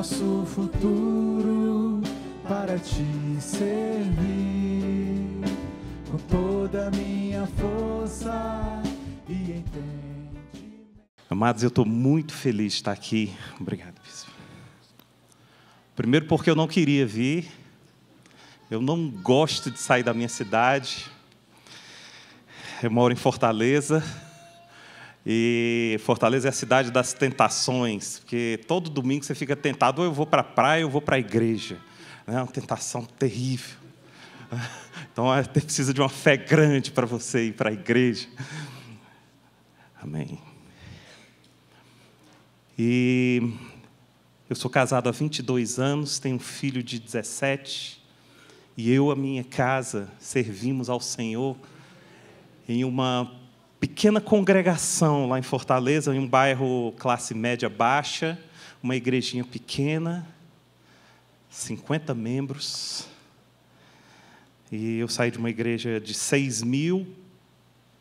nosso futuro para te servir com toda a minha força e entendimento. Amados, eu estou muito feliz de estar aqui. Obrigado, bispo. Primeiro porque eu não queria vir. Eu não gosto de sair da minha cidade. Eu moro em Fortaleza. E Fortaleza é a cidade das tentações, porque todo domingo você fica tentado, ou eu vou para a praia ou eu vou para a igreja. É uma tentação terrível. Então, você precisa de uma fé grande para você ir para a igreja. Amém. E eu sou casado há 22 anos, tenho um filho de 17, e eu, a minha casa, servimos ao Senhor em uma pequena congregação lá em Fortaleza, em um bairro classe média baixa, uma igrejinha pequena, 50 membros. E eu saí de uma igreja de 6.000,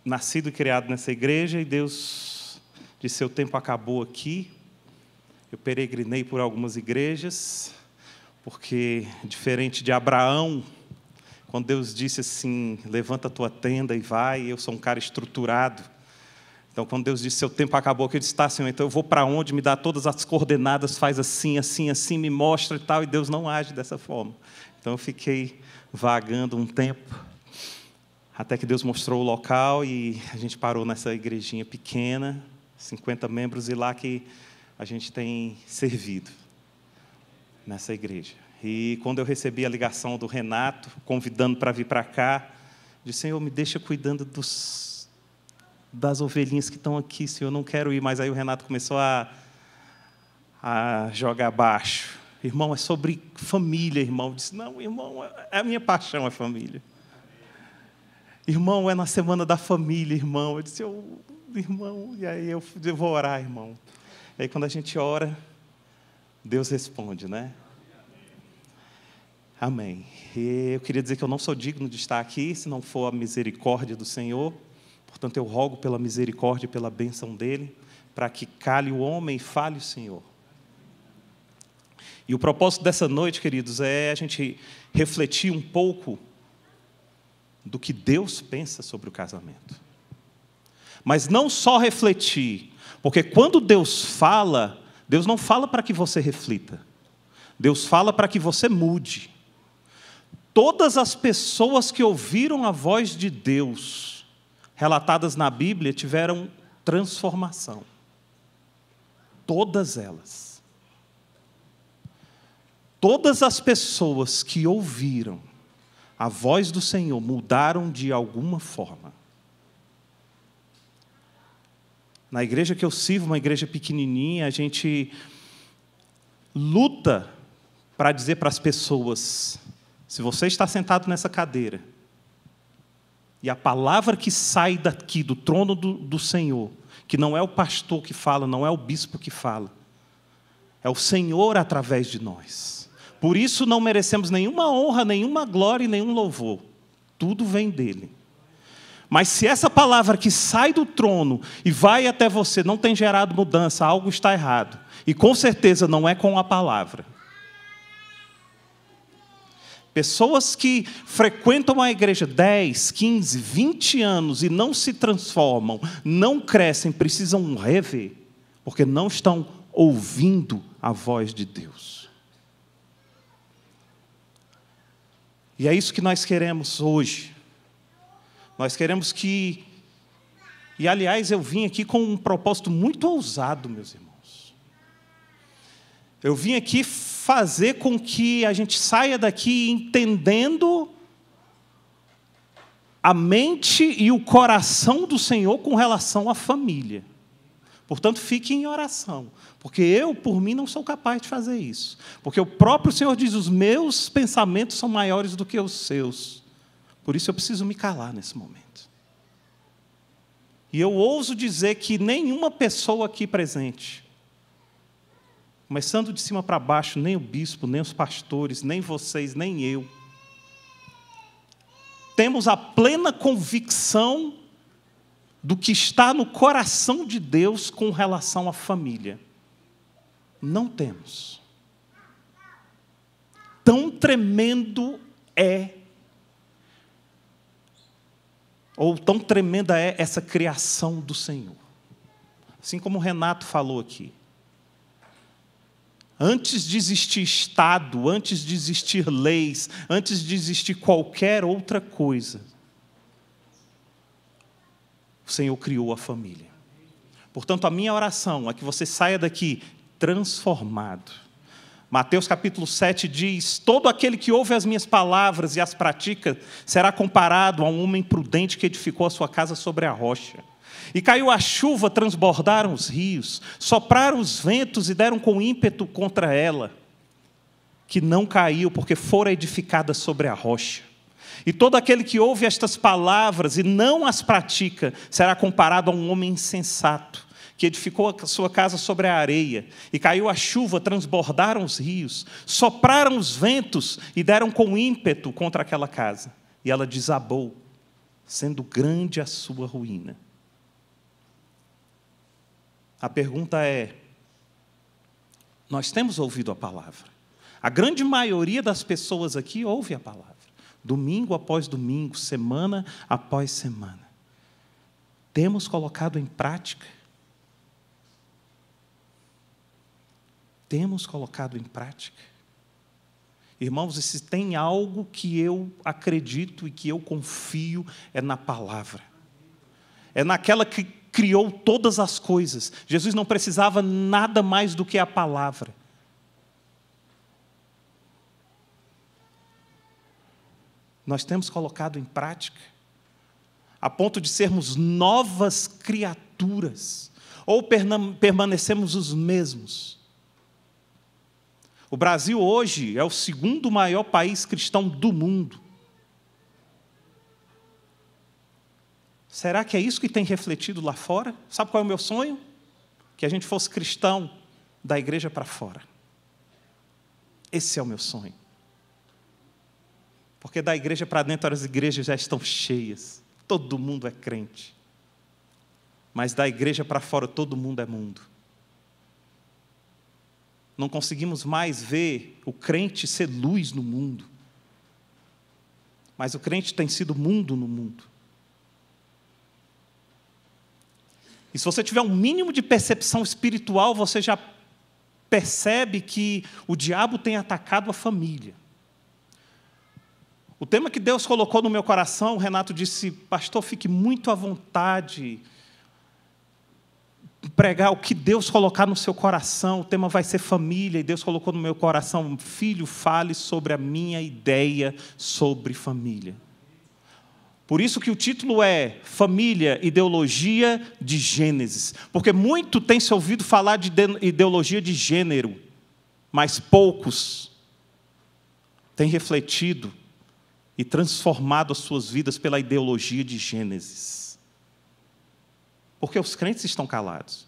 nascido e criado nessa igreja, e Deus disse: seu tempo acabou aqui. Eu peregrinei por algumas igrejas, porque, diferente de Abraão, quando Deus disse assim, levanta a tua tenda e vai, eu sou um cara estruturado. Então, quando Deus disse, seu tempo acabou, eu disse, tá, Senhor, então eu vou para onde, me dá todas as coordenadas, faz assim, assim, assim, me mostra e tal, e Deus não age dessa forma. Então, eu fiquei vagando um tempo, até que Deus mostrou o local, e a gente parou nessa igrejinha pequena, 50 membros, e lá que a gente tem servido, nessa igreja. E quando eu recebi a ligação do Renato, convidando para vir para cá, disse, Senhor, me deixa cuidando das ovelhinhas que estão aqui, Senhor, eu não quero ir. Mas aí o Renato começou a jogar abaixo. Irmão, é sobre família, irmão. Eu disse, não, irmão, a minha paixão é família. Irmão, é na semana da família, irmão. Eu disse, irmão, e aí eu vou orar, irmão. E aí quando a gente ora, Deus responde, né? Amém. E eu queria dizer que eu não sou digno de estar aqui, se não for a misericórdia do Senhor. Portanto, eu rogo pela misericórdia e pela bênção dEle, para que cale o homem e fale o Senhor. E o propósito dessa noite, queridos, é a gente refletir um pouco do que Deus pensa sobre o casamento. Mas não só refletir, porque quando Deus fala, Deus não fala para que você reflita. Deus fala para que você mude. Todas as pessoas que ouviram a voz de Deus, relatadas na Bíblia, tiveram transformação. Todas elas. Todas as pessoas que ouviram a voz do Senhor mudaram de alguma forma. Na igreja que eu sirvo, uma igreja pequenininha, a gente luta para dizer para as pessoas, se você está sentado nessa cadeira, e a palavra que sai daqui do trono do Senhor, que não é o pastor que fala, não é o bispo que fala, é o Senhor através de nós. Por isso não merecemos nenhuma honra, nenhuma glória e nenhum louvor. Tudo vem dele. Mas se essa palavra que sai do trono e vai até você não tem gerado mudança, algo está errado. E com certeza não é com a palavra. Pessoas que frequentam a igreja 10, 15, 20 anos e não se transformam, não crescem, precisam rever, porque não estão ouvindo a voz de Deus. E é isso que nós queremos hoje. Nós queremos que... E, aliás, eu vim aqui com um propósito muito ousado, meus irmãos. Eu vim aqui fazer com que a gente saia daqui entendendo a mente e o coração do Senhor com relação à família. Portanto, fique em oração, porque eu, por mim, não sou capaz de fazer isso. Porque o próprio Senhor diz, os meus pensamentos são maiores do que os seus. Por isso eu preciso me calar nesse momento. E eu ouso dizer que nenhuma pessoa aqui presente, começando de cima para baixo, nem o bispo, nem os pastores, nem vocês, nem eu, temos a plena convicção do que está no coração de Deus com relação à família. Não temos. tão tremendo é, ou tão tremenda é essa criação do Senhor. Assim como o Renato falou aqui. Antes de existir Estado, antes de existir leis, antes de existir qualquer outra coisa, o Senhor criou a família. Portanto, a minha oração é que você saia daqui transformado. Mateus capítulo 7 diz: todo aquele que ouve as minhas palavras e as pratica será comparado a um homem prudente que edificou a sua casa sobre a rocha. E caiu a chuva, transbordaram os rios, sopraram os ventos e deram com ímpeto contra ela, que não caiu, porque fora edificada sobre a rocha. E todo aquele que ouve estas palavras e não as pratica, será comparado a um homem insensato, que edificou a sua casa sobre a areia. E caiu a chuva, transbordaram os rios, sopraram os ventos e deram com ímpeto contra aquela casa. E ela desabou, sendo grande a sua ruína. A pergunta é: nós temos ouvido a palavra? A grande maioria das pessoas aqui ouve a palavra. Domingo após domingo, semana após semana. Temos colocado em prática? Temos colocado em prática? Irmãos, e se tem algo que eu acredito e que eu confio, é na palavra. É naquela que criou todas as coisas. Jesus não precisava nada mais do que a palavra. Nós temos colocado em prática, a ponto de sermos novas criaturas, ou permanecemos os mesmos. O Brasil hoje é o segundo maior país cristão do mundo. Será que é isso que tem refletido lá fora? Sabe qual é o meu sonho? Que a gente fosse cristão da igreja para fora. Esse é o meu sonho. Porque da igreja para dentro as igrejas já estão cheias. Todo mundo é crente. Mas da igreja para fora todo mundo é mundo. Não conseguimos mais ver o crente ser luz no mundo. Mas o crente tem sido mundo no mundo. E se você tiver um mínimo de percepção espiritual, você já percebe que o diabo tem atacado a família. O tema que Deus colocou no meu coração, o Renato disse: pastor, fique muito à vontade, pregar o que Deus colocar no seu coração. O tema vai ser família, e Deus colocou no meu coração: filho, fale sobre a minha ideia sobre família. Por isso que o título é Família, Ideologia de Gênesis. Porque muito tem se ouvido falar de ideologia de gênero, mas poucos têm refletido e transformado as suas vidas pela ideologia de Gênesis. Porque os crentes estão calados.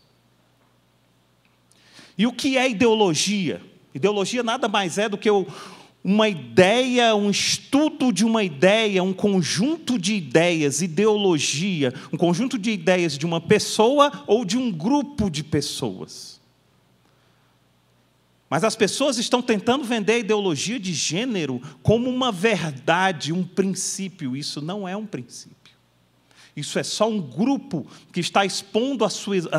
E o que é ideologia? Ideologia nada mais é do que uma ideia, um estudo de uma ideia, um conjunto de ideias, ideologia, um conjunto de ideias de uma pessoa ou de um grupo de pessoas. Mas as pessoas estão tentando vender a ideologia de gênero como uma verdade, um princípio. Isso não é um princípio. Isso é só um grupo que está expondo as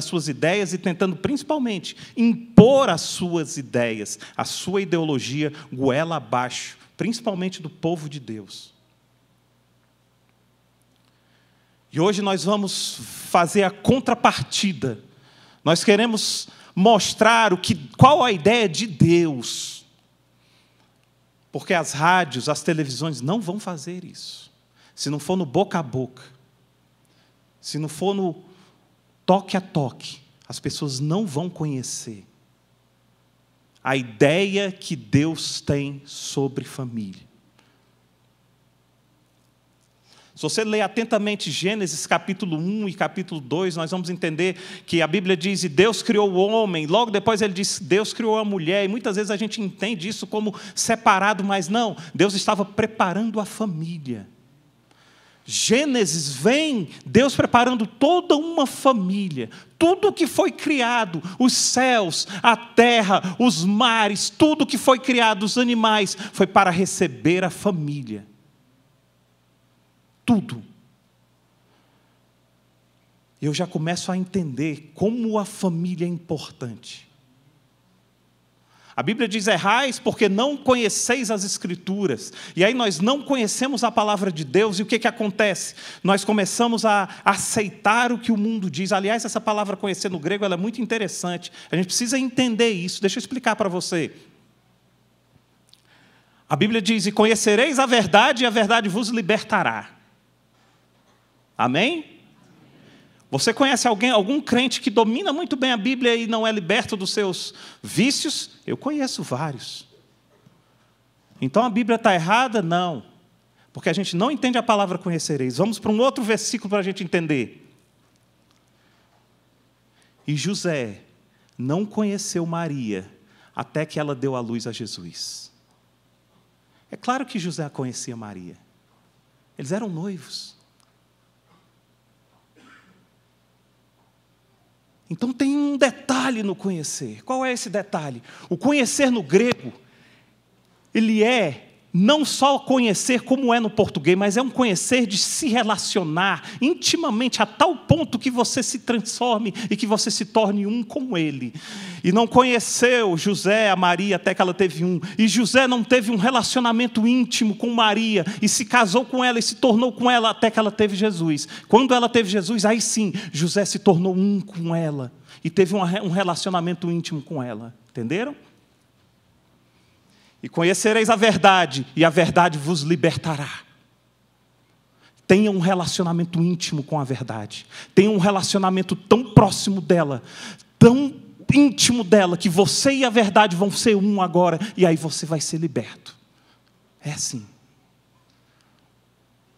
suas ideias e tentando, principalmente, impor as suas ideias, a sua ideologia goela abaixo, principalmente do povo de Deus. E hoje nós vamos fazer a contrapartida. Nós queremos mostrar qual a ideia de Deus. Porque as rádios, as televisões não vão fazer isso. Se não for no boca a boca. Se não for no toque a toque, as pessoas não vão conhecer a ideia que Deus tem sobre família. Se você ler atentamente Gênesis capítulo 1 e capítulo 2, nós vamos entender que a Bíblia diz: e Deus criou o homem. Logo depois ele diz: Deus criou a mulher. E muitas vezes a gente entende isso como separado, mas não. Deus estava preparando a família. Gênesis vem Deus preparando toda uma família. Tudo que foi criado, os céus, a terra, os mares, tudo que foi criado, os animais, foi para receber a família. Tudo. Eu já começo a entender como a família é importante. A Bíblia diz: errais porque não conheceis as Escrituras. E aí nós não conhecemos a palavra de Deus, e o que acontece? Nós começamos a aceitar o que o mundo diz. Aliás, essa palavra conhecer no grego ela é muito interessante. A gente precisa entender isso. Deixa eu explicar para você. A Bíblia diz: e conhecereis a verdade, e a verdade vos libertará. Amém? Você conhece algum crente que domina muito bem a Bíblia e não é liberto dos seus vícios? Eu conheço vários. Então a Bíblia está errada? Não. Porque a gente não entende a palavra conhecereis. Vamos para um outro versículo para a gente entender. E José não conheceu Maria até que ela deu à luz a Jesus. É claro que José conhecia Maria. Eles eram noivos. Então tem um detalhe no conhecer. Qual é esse detalhe? O conhecer no grego, ele é não só conhecer como é no português, mas é um conhecer de se relacionar intimamente a tal ponto que você se transforme e que você se torne um com ele. E não conheceu José a Maria até que ela teve um. E José não teve um relacionamento íntimo com Maria e se casou com ela e se tornou com ela até que ela teve Jesus. Quando ela teve Jesus, aí sim, José se tornou um com ela e teve um relacionamento íntimo com ela. Entenderam? E conhecereis a verdade, e a verdade vos libertará. Tenha um relacionamento íntimo com a verdade. Tenha um relacionamento tão próximo dela, tão íntimo dela, que você e a verdade vão ser um agora, e aí você vai ser liberto. É assim.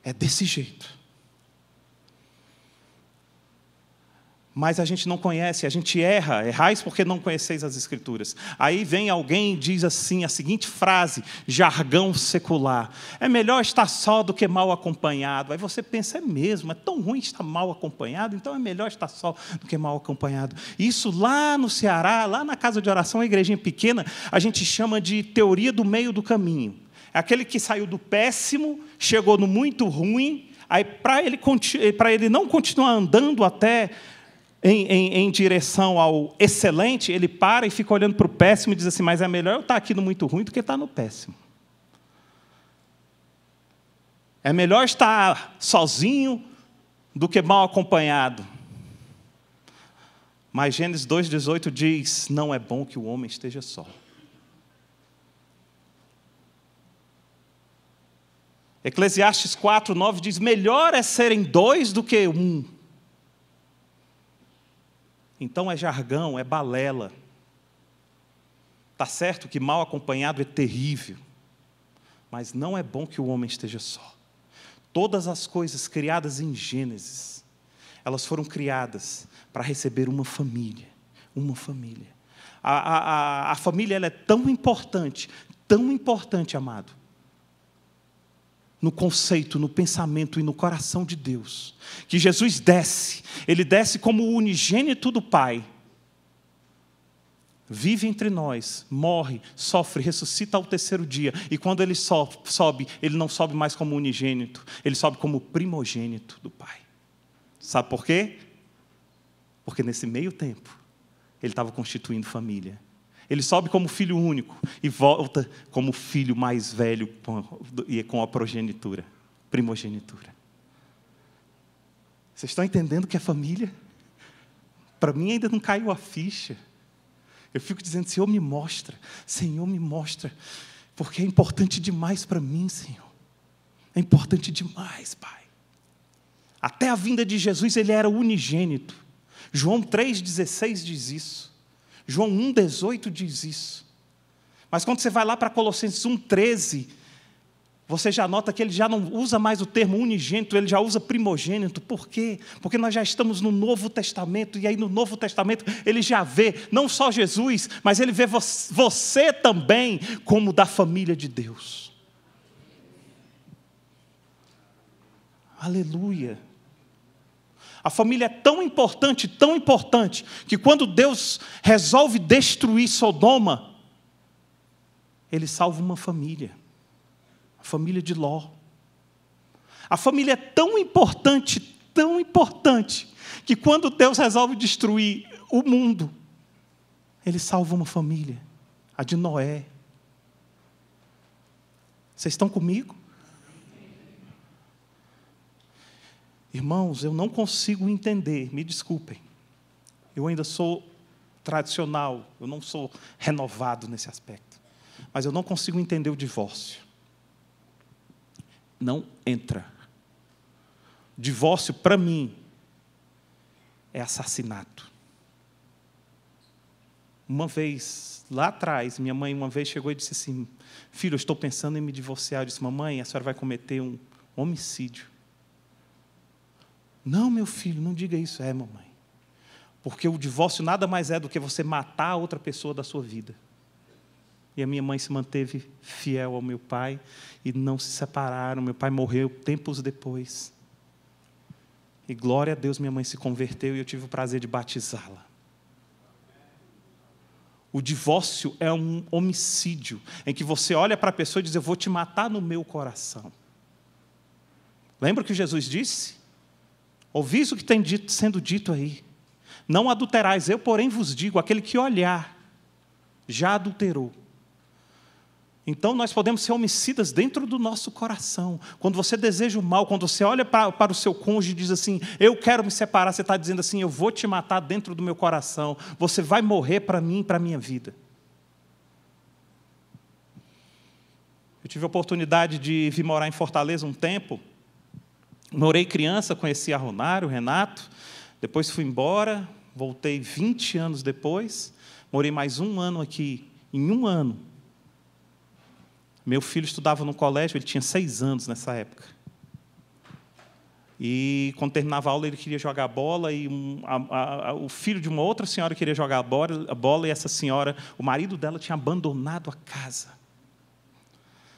É desse jeito. Mas a gente não conhece, a gente erra. Errais porque não conheceis as Escrituras. Aí vem alguém e diz assim, a seguinte frase, jargão secular: é melhor estar só do que mal acompanhado. Aí você pensa, é mesmo, é tão ruim estar mal acompanhado, então é melhor estar só do que mal acompanhado. Isso lá no Ceará, lá na casa de oração, uma igrejinha pequena, a gente chama de teoria do meio do caminho. É aquele que saiu do péssimo, chegou no muito ruim, aí para ele não continuar andando até em direção ao excelente, ele para e fica olhando para o péssimo e diz assim: mas é melhor eu estar aqui no muito ruim do que estar no péssimo. É melhor estar sozinho do que mal acompanhado. Mas Gênesis 2,18 diz: não é bom que o homem esteja só. Eclesiastes 4,9 diz: melhor é serem dois do que um. Então é jargão, é balela. Está certo que mal acompanhado é terrível, mas não é bom que o homem esteja só. Todas as coisas criadas em Gênesis, elas foram criadas para receber uma família. Uma família. A família ela é tão importante, amado, no conceito, no pensamento e no coração de Deus, que Jesus desce, Ele desce como o unigênito do Pai, vive entre nós, morre, sofre, ressuscita ao terceiro dia, e quando Ele sobe, Ele não sobe mais como unigênito, Ele sobe como primogênito do Pai. Sabe por quê? Porque nesse meio tempo, Ele estava constituindo família. Ele sobe como filho único e volta como filho mais velho com a progenitura, primogenitura. Vocês estão entendendo o que é família? Para mim ainda não caiu a ficha. Eu fico dizendo: Senhor, me mostra. Senhor, me mostra. Porque é importante demais para mim, Senhor. É importante demais, Pai. Até a vinda de Jesus, Ele era unigênito. João 3,16 diz isso. João 1,18 diz isso. Mas quando você vai lá para Colossenses 1,13, você já nota que ele já não usa mais o termo unigênito, ele já usa primogênito. Por quê? Porque nós já estamos no Novo Testamento, e aí no Novo Testamento ele já vê, não só Jesus, mas ele vê você também como da família de Deus. Aleluia. A família é tão importante, que quando Deus resolve destruir Sodoma, Ele salva uma família. A família de Ló. A família é tão importante, que quando Deus resolve destruir o mundo, Ele salva uma família, a de Noé. Vocês estão comigo? Irmãos, eu não consigo entender, me desculpem. Eu ainda sou tradicional, eu não sou renovado nesse aspecto. Mas eu não consigo entender o divórcio. Não entra. Divórcio, para mim, é assassinato. Uma vez, lá atrás, minha mãe uma vez chegou e disse assim: filho, eu estou pensando em me divorciar. Eu disse: mamãe, a senhora vai cometer um homicídio. Não, meu filho, não diga isso. É, mamãe. Porque o divórcio nada mais é do que você matar a outra pessoa da sua vida. E a minha mãe se manteve fiel ao meu pai e não se separaram. Meu pai morreu tempos depois. E glória a Deus, minha mãe se converteu e eu tive o prazer de batizá-la. O divórcio é um homicídio, em que você olha para a pessoa e diz: eu vou te matar no meu coração. Lembra o que Jesus disse? Ouvis o que tem sendo dito aí. Não adulterais, eu, porém, vos digo, aquele que olhar, já adulterou. Então, nós podemos ser homicidas dentro do nosso coração. Quando você deseja o mal, quando você olha para o seu cônjuge e diz assim: eu quero me separar, você está dizendo assim: eu vou te matar dentro do meu coração. Você vai morrer para mim e para a minha vida. Eu tive a oportunidade de vir morar em Fortaleza um tempo. Morei criança, conheci a Ronário, o Renato. Depois fui embora, voltei 20 anos depois. Morei mais um ano aqui. Em um ano, meu filho estudava no colégio, ele tinha 6 anos nessa época. E quando terminava a aula, ele queria jogar bola, e o filho de uma outra senhora queria jogar a bola, e essa senhora, o marido dela tinha abandonado a casa.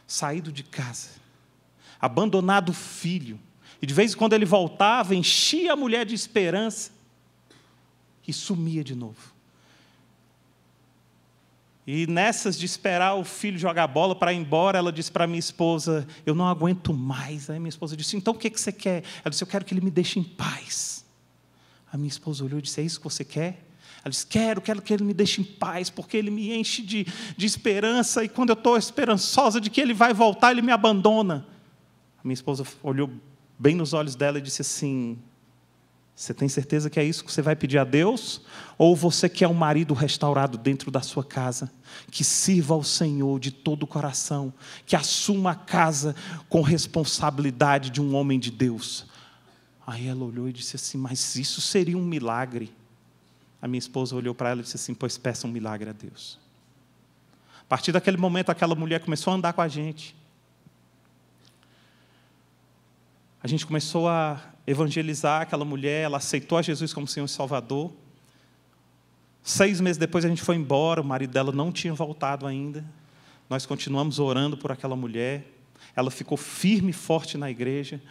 Saído de casa. Abandonado o filho. E de vez em quando ele voltava, enchia a mulher de esperança e sumia de novo. E nessas de esperar o filho jogar bola para ir embora, ela disse para minha esposa: eu não aguento mais. Aí minha esposa disse: então o que você quer? Ela disse: eu quero que ele me deixe em paz. A minha esposa olhou e disse: é isso que você quer? Ela disse: quero que ele me deixe em paz, porque ele me enche de esperança, e quando eu estou esperançosa de que ele vai voltar, ele me abandona. A minha esposa olhou bem nos olhos dela e disse assim: você tem certeza que é isso que você vai pedir a Deus? Ou você quer um marido restaurado dentro da sua casa, que sirva ao Senhor de todo o coração, que assuma a casa com responsabilidade de um homem de Deus? Aí ela olhou e disse assim: mas isso seria um milagre. A minha esposa olhou para ela e disse assim: pois peça um milagre a Deus. A partir daquele momento, aquela mulher começou a andar com a gente. A gente começou a evangelizar aquela mulher, ela aceitou a Jesus como Senhor e Salvador. 6 meses depois a gente foi embora, o marido dela não tinha voltado ainda. Nós continuamos orando por aquela mulher. Ela ficou firme e forte na igreja.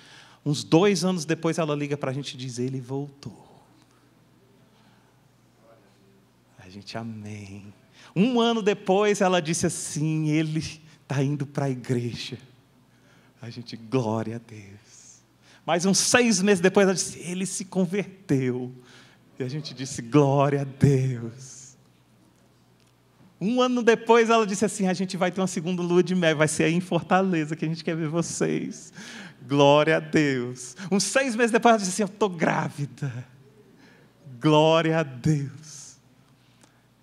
Uns 2 anos depois ela liga para a gente e diz: ele voltou. A gente: amém. 1 ano depois ela disse assim: ele está indo para a igreja. A gente: glória a Deus. Mais uns 6 meses depois ela disse: ele se converteu. E a gente disse: glória a Deus. 1 ano depois ela disse assim: a gente vai ter uma segunda lua de mel, vai ser aí em Fortaleza que a gente quer ver vocês. Glória a Deus. Uns 6 meses depois ela disse assim: eu estou grávida. Glória a Deus.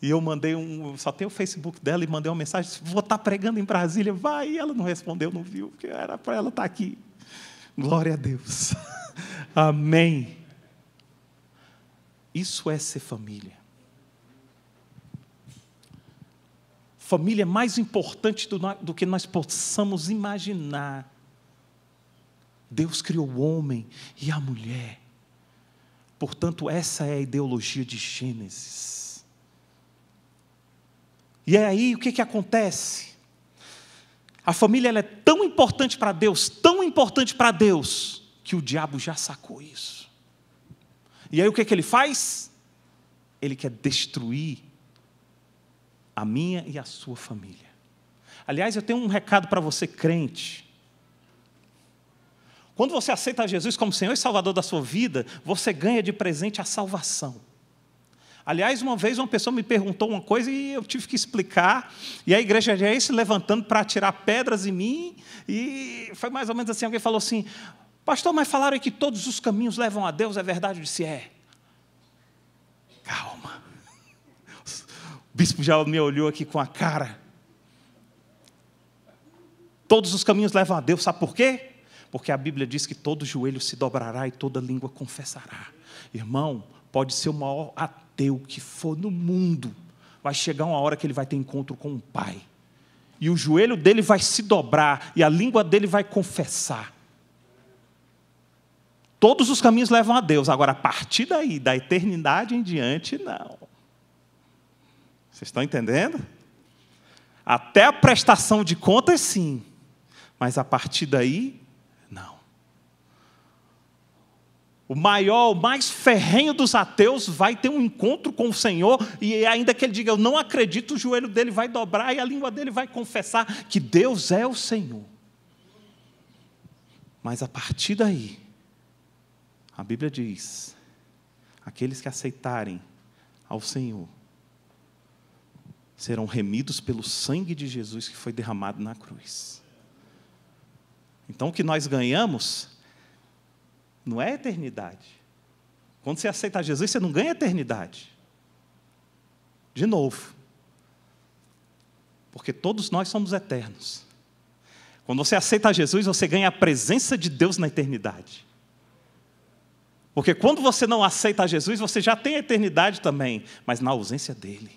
E eu mandei só tem o Facebook dela, e mandei uma mensagem: vou estar pregando em Brasília, vai. E ela não respondeu, não viu, porque era para ela estar aqui. Glória a Deus. Amém. Isso é ser família. Família é mais importante do que nós possamos imaginar. Deus criou o homem e a mulher. Portanto, essa é a ideologia de Gênesis. E aí, o que acontece? A família ela é tão importante para Deus, que o diabo já sacou isso. E aí o que ele faz? Ele quer destruir a minha e a sua família. Aliás, eu tenho um recado para você, crente. Quando você aceita Jesus como Senhor e Salvador da sua vida, você ganha de presente a salvação. Aliás, uma vez uma pessoa me perguntou uma coisa e eu tive que explicar, e a igreja já ia se levantando para atirar pedras em mim, e foi mais ou menos assim, alguém falou assim, pastor, mas falaram que todos os caminhos levam a Deus, é verdade? Eu disse, é. Calma. O bispo já me olhou aqui com a cara. Todos os caminhos levam a Deus, sabe por quê? Porque a Bíblia diz que todo joelho se dobrará e toda língua confessará. Irmão, pode ser o maior ateu que for no mundo, vai chegar uma hora que ele vai ter encontro com o Pai. E o joelho dele vai se dobrar e a língua dele vai confessar. Todos os caminhos levam a Deus. Agora, a partir daí, da eternidade em diante, não. Vocês estão entendendo? Até a prestação de contas, sim. Mas a partir daí, não. O maior, o mais ferrenho dos ateus vai ter um encontro com o Senhor, e ainda que ele diga, eu não acredito, o joelho dele vai dobrar e a língua dele vai confessar que Deus é o Senhor. Mas a partir daí, a Bíblia diz, aqueles que aceitarem ao Senhor, serão remidos pelo sangue de Jesus que foi derramado na cruz. Então o que nós ganhamos não é eternidade. Quando você aceita Jesus, você não ganha eternidade. De novo. Porque todos nós somos eternos. Quando você aceita Jesus, você ganha a presença de Deus na eternidade. Porque quando você não aceita Jesus, você já tem a eternidade também, mas na ausência dele.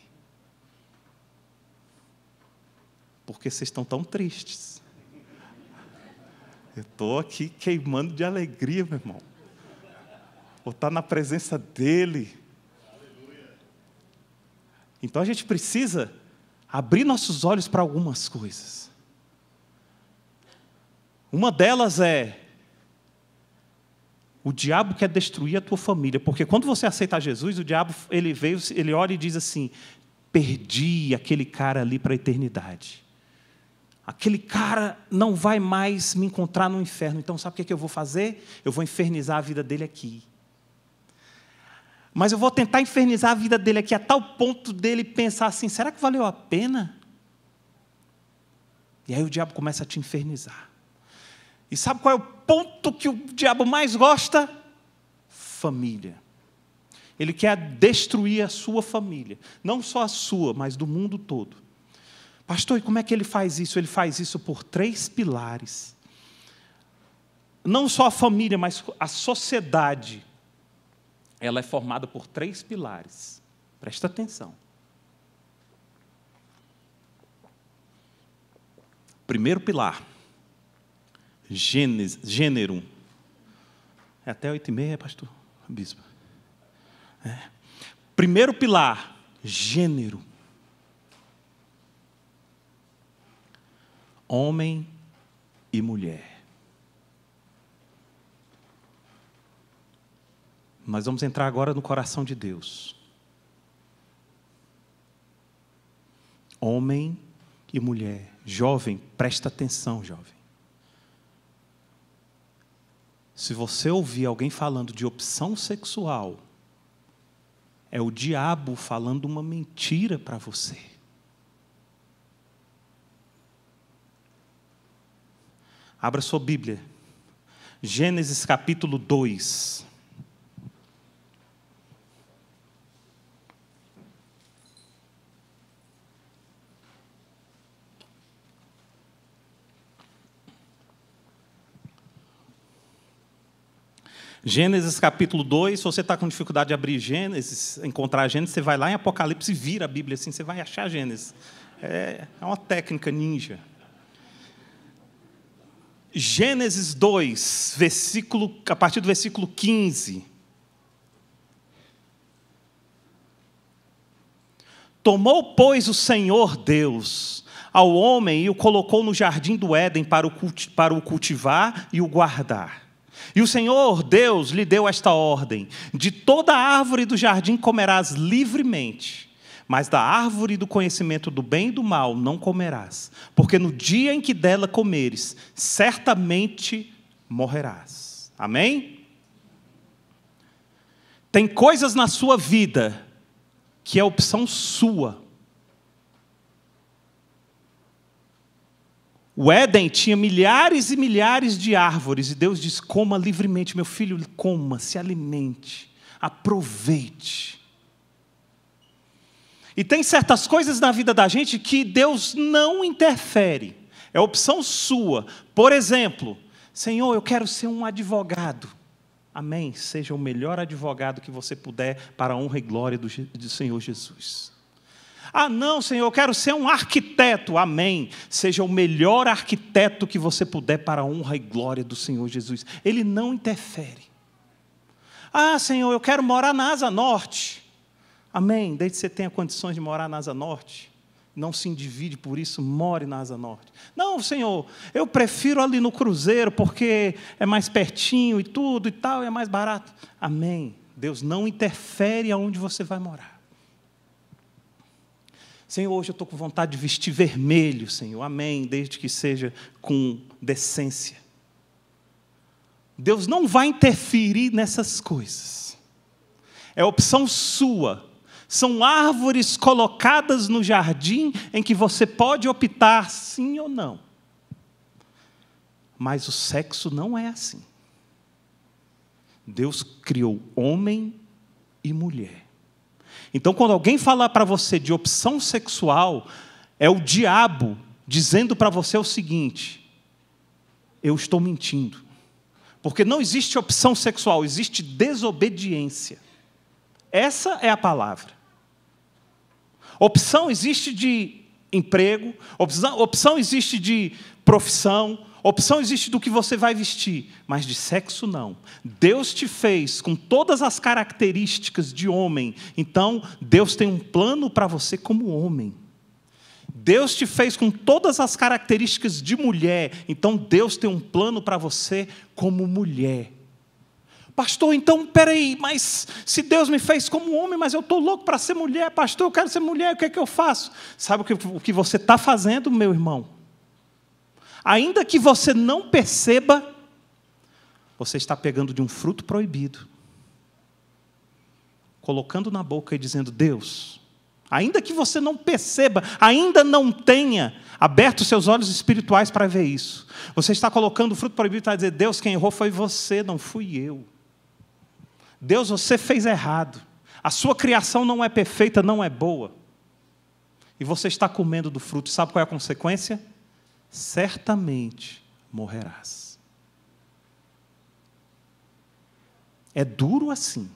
Porque vocês estão tão tristes. Eu estou aqui queimando de alegria, meu irmão. Vou estar na presença dele. Então a gente precisa abrir nossos olhos para algumas coisas. Uma delas é, o diabo quer destruir a tua família, porque quando você aceita Jesus, o diabo ele olha e diz assim, perdi aquele cara ali para a eternidade. Aquele cara não vai mais me encontrar no inferno. Então, sabe o que eu vou fazer? Eu vou infernizar a vida dele aqui. Mas eu vou tentar infernizar a vida dele aqui a tal ponto dele pensar assim, será que valeu a pena? E aí o diabo começa a te infernizar. E sabe qual é o ponto que o diabo mais gosta? Família. Ele quer destruir a sua família. Não só a sua, mas do mundo todo. Pastor, e como é que ele faz isso? Ele faz isso por 3 pilares. Não só a família, mas a sociedade. Ela é formada por 3 pilares. Presta atenção. Primeiro pilar. Gênero. É até 8h30, pastor? Bispo. Primeiro pilar. Gênero. Homem e mulher. Nós vamos entrar agora no coração de Deus. Homem e mulher. Jovem, presta atenção, jovem. Se você ouvir alguém falando de opção sexual, é o diabo falando uma mentira para você. Abra sua Bíblia. Gênesis capítulo 2. Gênesis capítulo 2, se você está com dificuldade de abrir Gênesis, encontrar Gênesis, você vai lá em Apocalipse e vira a Bíblia assim, você vai achar Gênesis. É uma técnica ninja. Gênesis 2, a partir do versículo 15. Tomou, pois, o Senhor Deus ao homem e o colocou no jardim do Éden para o cultivar e o guardar. E o Senhor Deus lhe deu esta ordem: de toda árvore do jardim comerás livremente, mas da árvore do conhecimento do bem e do mal não comerás, porque no dia em que dela comeres, certamente morrerás. Amém? Tem coisas na sua vida que é opção sua. O Éden tinha milhares e milhares de árvores, e Deus diz: coma livremente, meu filho, coma, se alimente, aproveite. E tem certas coisas na vida da gente que Deus não interfere, é opção sua. Por exemplo, Senhor, eu quero ser um advogado. Amém? Seja o melhor advogado que você puder, para a honra e glória do Senhor Jesus. Ah, não, Senhor, eu quero ser um arquiteto. Amém. Seja o melhor arquiteto que você puder, para a honra e glória do Senhor Jesus. Ele não interfere. Ah, Senhor, eu quero morar na Asa Norte. Amém. Desde que você tenha condições de morar na Asa Norte, não se endivide por isso, more na Asa Norte. Não, Senhor, eu prefiro ali no Cruzeiro, porque é mais pertinho e tudo e tal, e é mais barato. Amém. Deus não interfere aonde você vai morar. Senhor, hoje eu estou com vontade de vestir vermelho, Senhor. Amém, desde que seja com decência. Deus não vai interferir nessas coisas. É opção sua. São árvores colocadas no jardim em que você pode optar sim ou não. Mas o sexo não é assim. Deus criou homem e mulher. Então, quando alguém falar para você de opção sexual, é o diabo dizendo para você o seguinte: eu estou mentindo. Porque não existe opção sexual, existe desobediência. Essa é a palavra. Opção existe de emprego, opção existe de profissão, opção existe do que você vai vestir, mas de sexo não. Deus te fez com todas as características de homem, então Deus tem um plano para você como homem. Deus te fez com todas as características de mulher, então Deus tem um plano para você como mulher. Pastor, então, peraí, mas se Deus me fez como homem, mas eu estou louco para ser mulher, pastor, eu quero ser mulher, o que é que eu faço? Sabe o que você está fazendo, meu irmão? Ainda que você não perceba, você está pegando de um fruto proibido, colocando na boca e dizendo: Deus, ainda que você não perceba, ainda não tenha aberto seus olhos espirituais para ver isso, você está colocando o fruto proibido para dizer: Deus, quem errou foi você, não fui eu. Deus, você fez errado. A sua criação não é perfeita, não é boa. E você está comendo do fruto. Sabe qual é a consequência? Certamente morrerás. É duro assim.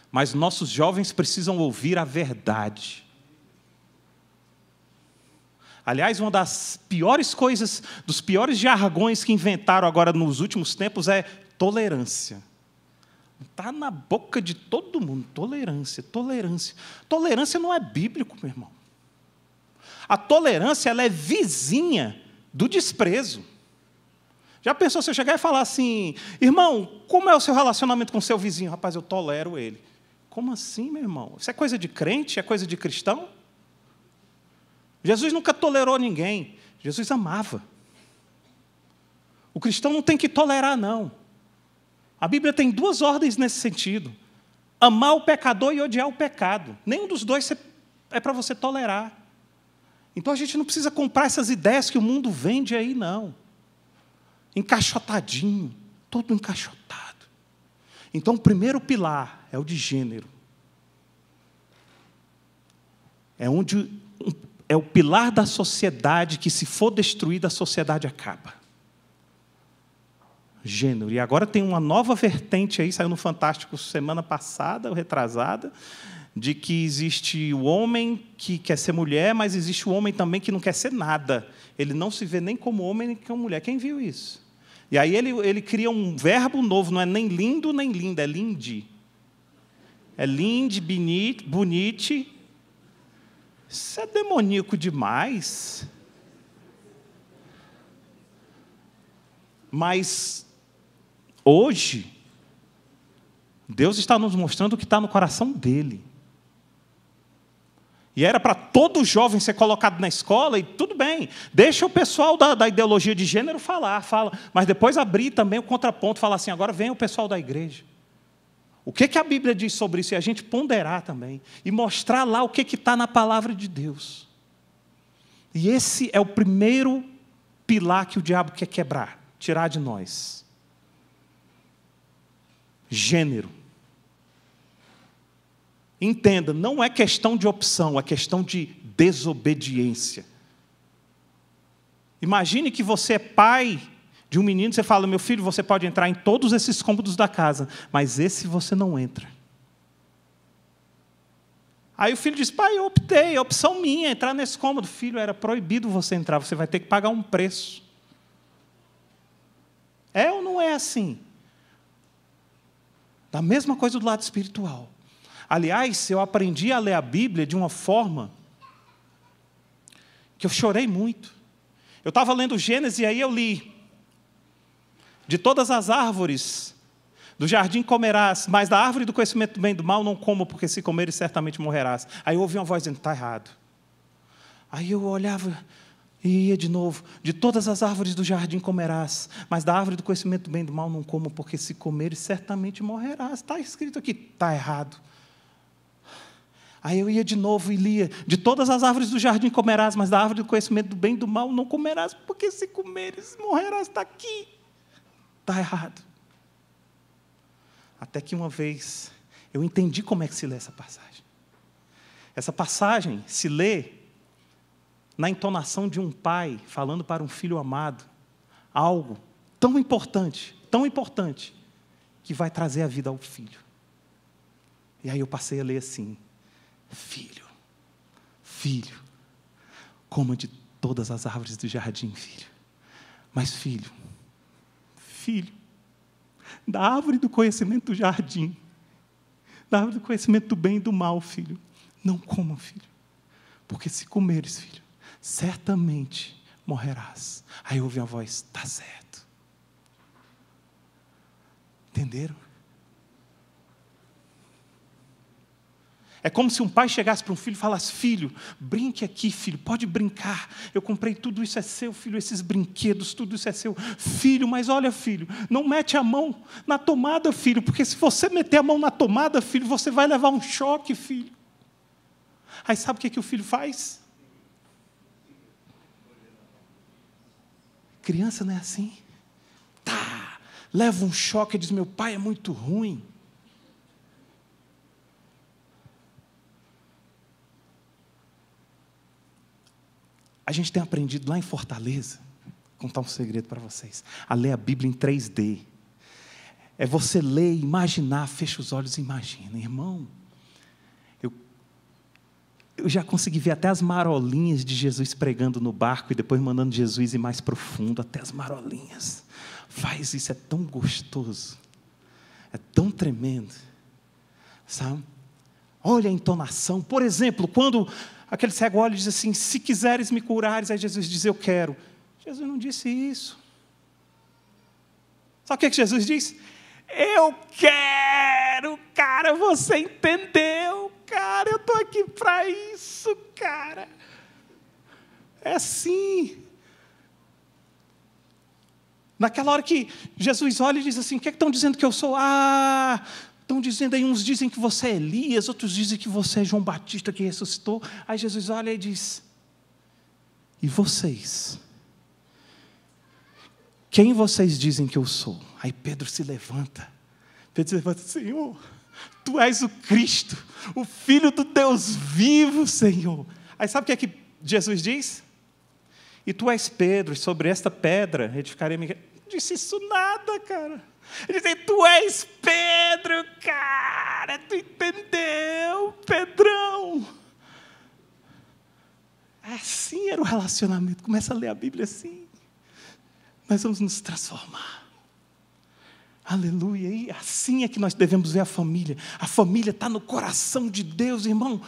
Mas nossos jovens precisam ouvir a verdade. Aliás, uma das piores coisas, dos piores jargões que inventaram agora nos últimos tempos é tolerância. Está na boca de todo mundo. Tolerância, tolerância. Tolerância não é bíblico, meu irmão. A tolerância, ela é vizinha do desprezo. Já pensou se eu chegar e falar assim: irmão, como é o seu relacionamento com o seu vizinho? Rapaz, eu tolero ele. Como assim, meu irmão? Isso é coisa de crente? É coisa de cristão? Jesus nunca tolerou ninguém. Jesus amava. O cristão não tem que tolerar, não. A Bíblia tem duas ordens nesse sentido: amar o pecador e odiar o pecado. Nenhum dos dois é para você tolerar. Então a gente não precisa comprar essas ideias que o mundo vende aí, não. Encaixotadinho, todo encaixotado. Então o primeiro pilar é o de gênero. É o pilar da sociedade que, se for destruída, a sociedade acaba. Gênero. E agora tem uma nova vertente aí, saiu no Fantástico semana passada, ou retrasada, de que existe o homem que quer ser mulher, mas existe o homem também que não quer ser nada. Ele não se vê nem como homem, nem como mulher. Quem viu isso? E aí ele cria um verbo novo, não é nem lindo, nem linda, é linde. É linde, bonite. Isso é demoníaco demais. Mas hoje, Deus está nos mostrando o que está no coração dele. E era para todo jovem ser colocado na escola, e tudo bem, deixa o pessoal da ideologia de gênero fala, mas depois abrir também o contraponto, falar assim, agora vem o pessoal da igreja. O que a Bíblia diz sobre isso? E a gente ponderar também, e mostrar lá o que está na palavra de Deus. E esse é o primeiro pilar que o diabo quer quebrar, tirar de nós. Gênero. Entenda, não é questão de opção, é questão de desobediência. Imagine que você é pai de um menino, você fala, meu filho, você pode entrar em todos esses cômodos da casa, mas esse você não entra. Aí o filho diz, pai, eu optei, é opção minha, entrar nesse cômodo. Filho, era proibido você entrar, você vai ter que pagar um preço. É ou não é assim? Da mesma coisa do lado espiritual. Aliás, eu aprendi a ler a Bíblia de uma forma que eu chorei muito. Eu estava lendo Gênesis e aí eu li, de todas as árvores do jardim comerás, mas da árvore do conhecimento do bem e do mal não coma, porque se comeres certamente morrerás. Aí eu ouvi uma voz dizendo, está errado. Aí eu olhava e ia de novo, de todas as árvores do jardim comerás, mas da árvore do conhecimento do bem e do mal não coma, porque se comeres certamente morrerás. Está escrito aqui, está errado. Aí eu ia de novo e lia, de todas as árvores do jardim comerás, mas da árvore do conhecimento do bem e do mal não comerás, porque se comeres, morrerás. Está aqui. Está errado. Até que uma vez, eu entendi como é que se lê essa passagem. Essa passagem se lê na entonação de um pai falando para um filho amado, algo tão importante, que vai trazer a vida ao filho. E aí eu passei a ler assim, filho, coma de todas as árvores do jardim, filho. Mas filho, da árvore do conhecimento do jardim, da árvore do conhecimento do bem e do mal, filho, não coma, filho, porque se comeres, filho, certamente morrerás. Aí ouvi a voz, está certo. Entenderam? É como se um pai chegasse para um filho e falasse, filho, brinque aqui, filho, pode brincar. Eu comprei, tudo isso é seu, filho, esses brinquedos, tudo isso é seu. Filho, mas olha, filho, não mete a mão na tomada, filho, porque se você meter a mão na tomada, filho, você vai levar um choque, filho. Aí sabe o que o filho faz? Criança não é assim? Tá, leva um choque e diz, meu pai é muito ruim. A gente tem aprendido lá em Fortaleza, vou contar um segredo para vocês, a ler a Bíblia em 3D. É você ler, imaginar, fecha os olhos e imagina. Irmão, eu já consegui ver até as marolinhas de Jesus pregando no barco e depois mandando Jesus ir mais profundo, até as marolinhas. Faz isso, é tão gostoso, é tão tremendo, sabe? Olha a entonação. Por exemplo, quando aquele cego olha e diz assim, se quiseres me curares, aí Jesus diz, eu quero. Jesus não disse isso. Sabe o que Jesus disse? Eu quero, cara, você entendeu, cara, eu estou aqui para isso, cara. É assim. Naquela hora que Jesus olha e diz assim, o que é que estão dizendo que eu sou? Estão dizendo aí, uns dizem que você é Elias, outros dizem que você é João Batista que ressuscitou. Aí Jesus olha e diz, e vocês? Quem vocês dizem que eu sou? Aí Pedro se levanta. Senhor, Tu és o Cristo, o Filho do Deus vivo, Senhor. Aí sabe o que Jesus diz? E Tu és Pedro, e sobre esta pedra edificarei minha... Não disse isso nada, cara. Ele disse, Tu és Pedro, cara, tu entendeu, Pedrão? Assim era o relacionamento. Começa a ler a Bíblia assim. Nós vamos nos transformar. Aleluia. E assim é que nós devemos ver a família. A família está no coração de Deus, irmão.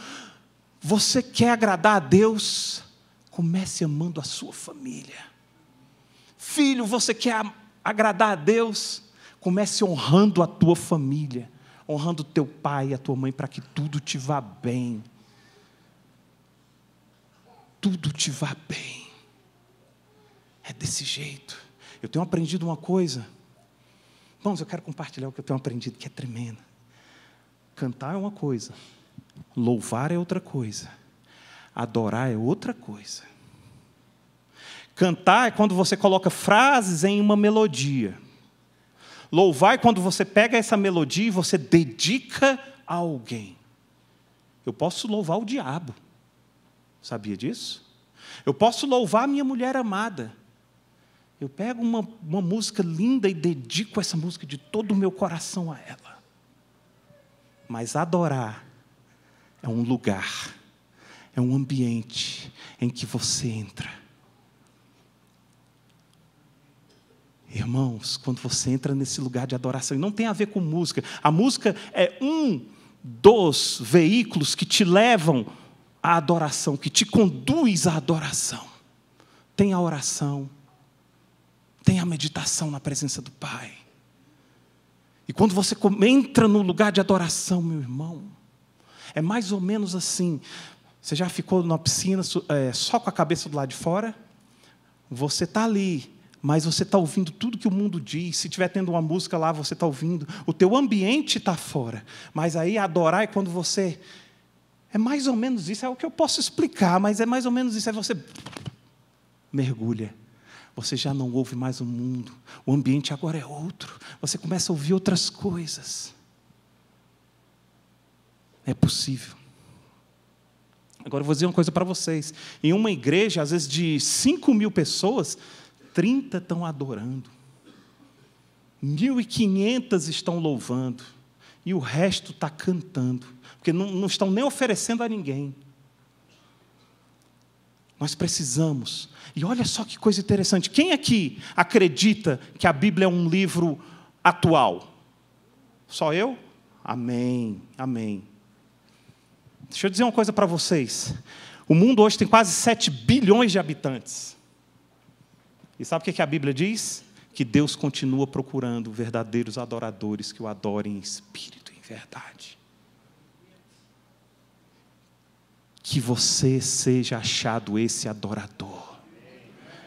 Você quer agradar a Deus? Comece amando a sua família. Filho, você quer agradar a Deus, comece honrando a tua família, honrando o teu pai e a tua mãe, para que tudo te vá bem. Tudo te vá bem. É desse jeito. Eu tenho aprendido uma coisa. Irmãos, eu quero compartilhar o que eu tenho aprendido, que é tremendo. Cantar é uma coisa, louvar é outra coisa, adorar é outra coisa. Cantar é quando você coloca frases em uma melodia. Louvar é quando você pega essa melodia e você dedica a alguém. Eu posso louvar o diabo. Sabia disso? Eu posso louvar a minha mulher amada. Eu pego uma música linda e dedico essa música de todo o meu coração a ela. Mas adorar é um lugar, é um ambiente em que você entra. Irmãos, quando você entra nesse lugar de adoração, e não tem a ver com música, a música é um dos veículos que te levam à adoração, que te conduz à adoração. Tem a oração, tem a meditação na presença do Pai. E quando você entra no lugar de adoração, meu irmão, é mais ou menos assim. Você já ficou na piscina só com a cabeça do lado de fora? Você está ali, mas você está ouvindo tudo que o mundo diz. Se estiver tendo uma música lá, você está ouvindo. O teu ambiente está fora. Mas aí adorar é quando você... É mais ou menos isso, é o que eu posso explicar, mas é mais ou menos isso. É você mergulha. Você já não ouve mais o mundo. O ambiente agora é outro. Você começa a ouvir outras coisas. É possível. Agora eu vou dizer uma coisa para vocês. Em uma igreja, às vezes de 5.000 pessoas, 30 estão adorando. 1.500 estão louvando. E o resto está cantando. Porque não estão nem oferecendo a ninguém. Nós precisamos. E olha só que coisa interessante. Quem aqui acredita que a Bíblia é um livro atual? Só eu? Amém, amém. Deixa eu dizer uma coisa para vocês. O mundo hoje tem quase 7 bilhões de habitantes. E sabe o que a Bíblia diz? Que Deus continua procurando verdadeiros adoradores que o adorem em espírito e em verdade. Que você seja achado esse adorador.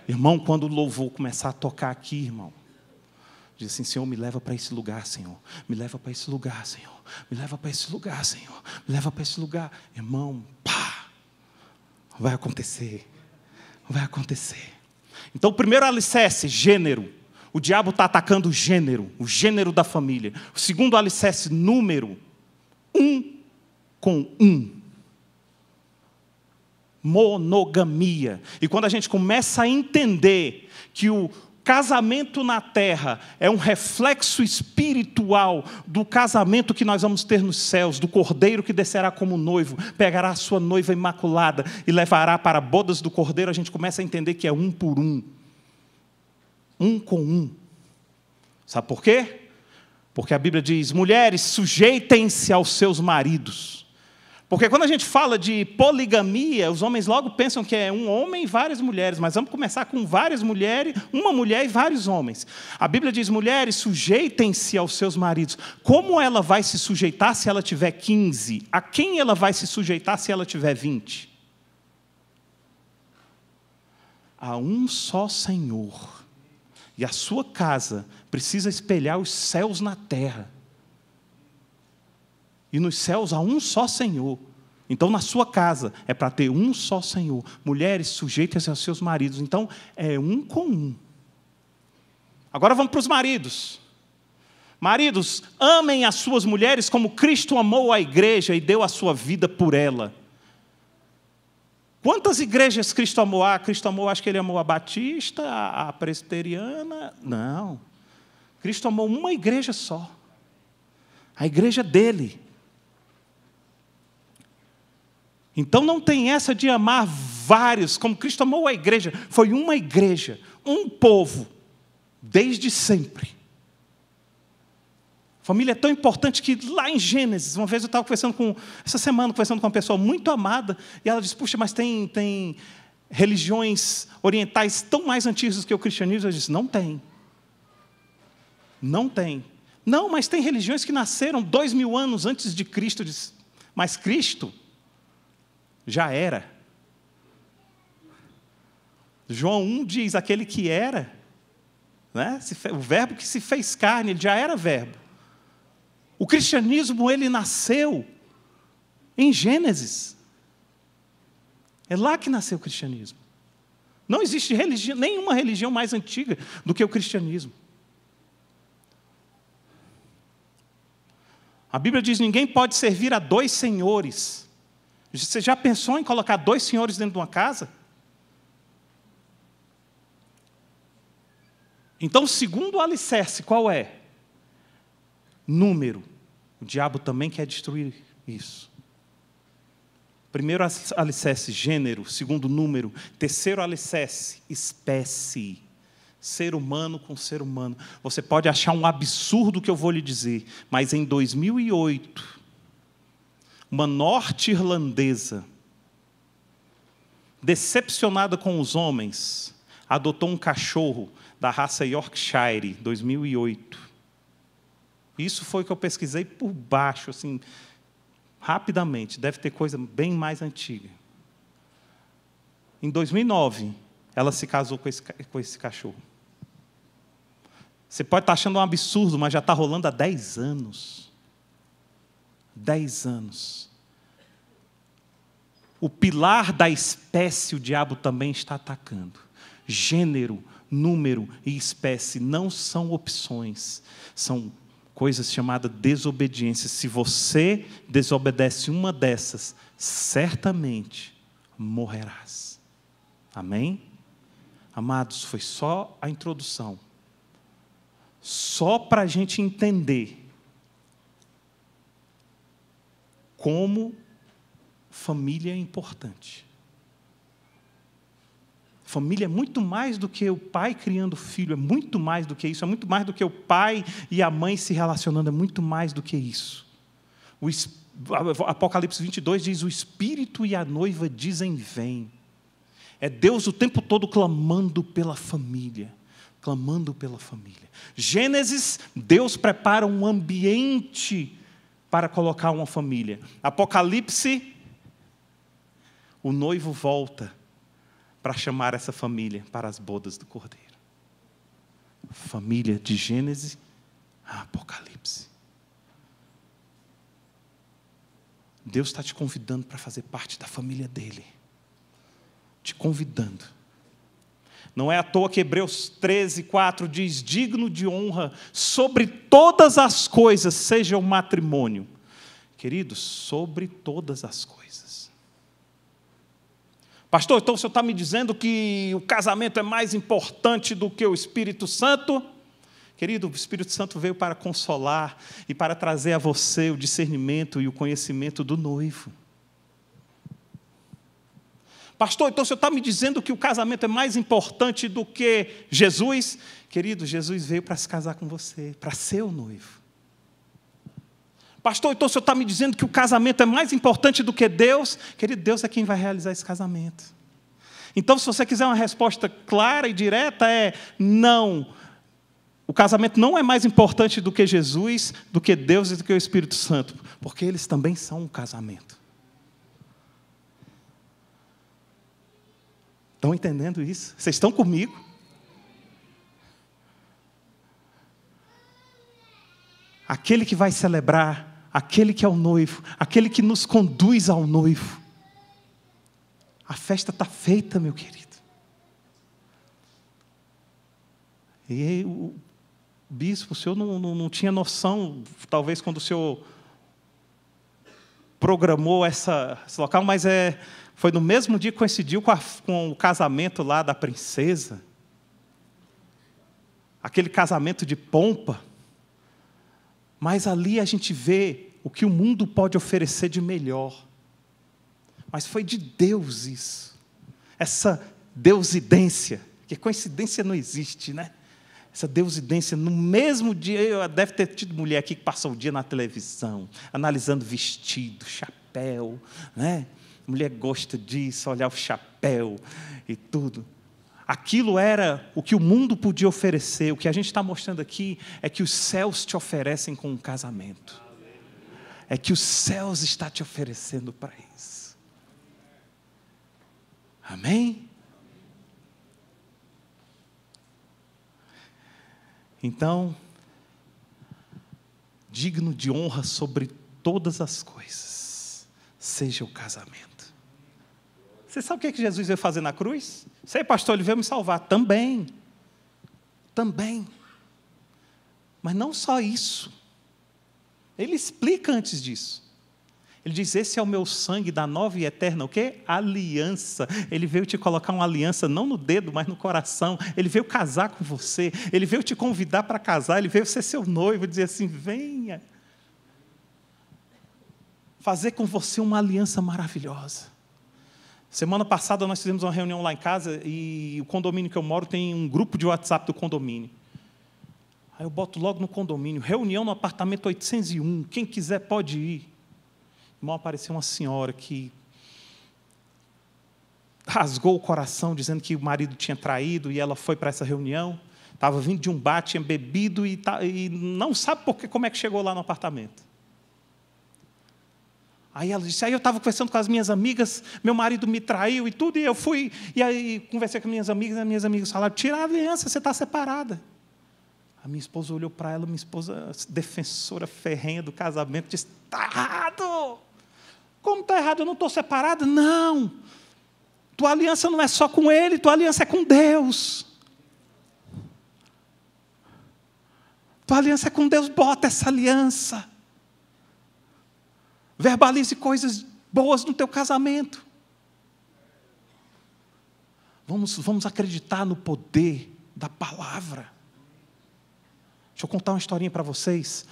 Irmão, quando o louvor começar a tocar aqui, irmão, diz assim: Senhor, me leva para esse lugar, Senhor. Me leva para esse lugar, Senhor. Me leva para esse lugar, Senhor. Me leva para esse lugar. Irmão, pá! Vai acontecer. Vai acontecer. Então, o primeiro alicerce, gênero. O diabo está atacando o gênero da família. O segundo alicerce, número. 1 com 1. Monogamia. E quando a gente começa a entender que o casamento na terra é um reflexo espiritual do casamento que nós vamos ter nos céus, do cordeiro que descerá como noivo, pegará a sua noiva imaculada e levará para bodas do cordeiro, a gente começa a entender que é 1 por 1. 1 com 1. Sabe por quê? Porque a Bíblia diz: mulheres, sujeitem-se aos seus maridos. Porque quando a gente fala de poligamia, os homens logo pensam que é um homem e várias mulheres, mas vamos começar com várias mulheres, uma mulher e vários homens. A Bíblia diz: mulheres, sujeitem-se aos seus maridos. Como ela vai se sujeitar se ela tiver 15? A quem ela vai se sujeitar se ela tiver 20? A um só Senhor. E a sua casa precisa espelhar os céus na terra. E nos céus há um só Senhor. Então, na sua casa, é para ter um só Senhor. Mulheres, sujeitem-se aos seus maridos. Então, é 1 com 1. Agora vamos para os maridos. Maridos, amem as suas mulheres como Cristo amou a igreja e deu a sua vida por ela. Quantas igrejas Cristo amou? Cristo amou, acho que Ele amou a batista, a presbiteriana. Não. Cristo amou uma igreja só. A igreja dele. Então não tem essa de amar vários, como Cristo amou a igreja. Foi uma igreja, um povo, desde sempre. Família é tão importante que lá em Gênesis, uma vez eu estava essa semana conversando com uma pessoa muito amada, e ela disse: puxa, mas tem religiões orientais tão mais antigas do que o cristianismo? Eu disse: não tem. Não tem. Não, mas tem religiões que nasceram 2000 anos antes de Cristo. Mas Cristo já era. João 1 diz, aquele que era, né? O verbo que se fez carne, ele já era verbo. O cristianismo, ele nasceu em Gênesis. É lá que nasceu o cristianismo. Não existe religião, nenhuma religião mais antiga do que o cristianismo. A Bíblia diz, ninguém pode servir a 2 senhores. Você já pensou em colocar 2 senhores dentro de uma casa? Então, o segundo alicerce, qual é? Número. O diabo também quer destruir isso. Primeiro alicerce, gênero. Segundo, número. Terceiro alicerce, espécie. Ser humano com ser humano. Você pode achar um absurdo o que eu vou lhe dizer, mas em 2008, uma norte-irlandesa, decepcionada com os homens, adotou um cachorro da raça Yorkshire, 2008. Isso foi o que eu pesquisei por baixo, assim, rapidamente. Deve ter coisa bem mais antiga. Em 2009, ela se casou com esse cachorro. Você pode estar achando um absurdo, mas já está rolando há 10 anos. 10 anos. O pilar da espécie, o diabo também está atacando. Gênero, número e espécie não são opções, são coisas chamadas desobediência. Se você desobedece uma dessas, certamente morrerás. Amém? Amados, foi só a introdução. Só para a gente entender como família é importante. Família é muito mais do que o pai criando filho, é muito mais do que isso, é muito mais do que o pai e a mãe se relacionando, é muito mais do que isso. O Apocalipse 22 diz, o Espírito e a noiva dizem vem. É Deus o tempo todo clamando pela família. Clamando pela família. Gênesis, Deus prepara um ambiente para colocar uma família. Apocalipse, o noivo volta para chamar essa família para as bodas do Cordeiro. Família de Gênesis a Apocalipse. Deus está te convidando para fazer parte da família dele. Te convidando. Não é à toa que Hebreus 13, 4 diz, digno de honra sobre todas as coisas, seja o matrimônio. Queridos, sobre todas as coisas. Pastor, então o senhor está me dizendo que o casamento é mais importante do que o Espírito Santo? Querido, o Espírito Santo veio para consolar e para trazer a você o discernimento e o conhecimento do noivo. Pastor, então o senhor está me dizendo que o casamento é mais importante do que Jesus? Querido, Jesus veio para se casar com você, para ser o noivo. Pastor, então o senhor está me dizendo que o casamento é mais importante do que Deus? Querido, Deus é quem vai realizar esse casamento. Então, se você quiser uma resposta clara e direta, é não. O casamento não é mais importante do que Jesus, do que Deus e do que o Espírito Santo, porque eles também são um casamento. Estão entendendo isso? Vocês estão comigo? Aquele que vai celebrar, aquele que é o noivo, aquele que nos conduz ao noivo. A festa está feita, meu querido. E o bispo, o senhor não tinha noção, talvez quando o senhor programou esse local, mas foi no mesmo dia que coincidiu com o casamento lá da princesa. Aquele casamento de pompa. Mas ali a gente vê o que o mundo pode oferecer de melhor. Mas foi de Deus isso. Essa deusidência, que coincidência não existe, né? Essa deusidência, no mesmo dia, deve ter tido mulher aqui que passou o dia na televisão, analisando vestido, chapéu, né? Mulher gosta disso, olhar o chapéu e tudo. Aquilo era o que o mundo podia oferecer. O que a gente está mostrando aqui é que os céus te oferecem com um casamento. É que os céus estão te oferecendo para isso. Amém? Então, digno de honra sobre todas as coisas, seja o casamento. Você sabe o que Jesus veio fazer na cruz? Sei, pastor, ele veio me salvar. Também. Mas não só isso. Ele explica antes disso. Ele diz, esse é o meu sangue da nova e eterna, o quê? Aliança. Ele veio te colocar uma aliança, não no dedo, mas no coração. Ele veio casar com você. Ele veio te convidar para casar. Ele veio ser seu noivo, dizer assim, venha. Fazer com você uma aliança maravilhosa. Semana passada nós fizemos uma reunião lá em casa e o condomínio que eu moro tem um grupo de WhatsApp do condomínio. Aí eu boto logo no condomínio, reunião no apartamento 801, quem quiser pode ir. Irmão, apareceu uma senhora que rasgou o coração, dizendo que o marido tinha traído, e ela foi para essa reunião, estava vindo de um bar, tinha bebido, e não sabe como é que chegou lá no apartamento. Aí ela disse, aí eu estava conversando com as minhas amigas, meu marido me traiu e tudo, e eu fui, e aí conversei com minhas amigas, e as minhas amigas falaram, tira a aliança, você está separada. A minha esposa olhou para ela, minha esposa, defensora ferrenha do casamento, disse, está errado. Como está errado? Eu não estou separada? Não. Tua aliança não é só com ele, tua aliança é com Deus. Tua aliança é com Deus, bota essa aliança. Verbalize coisas boas no teu casamento. Vamos acreditar no poder da palavra. Deixa eu contar uma historinha para vocês.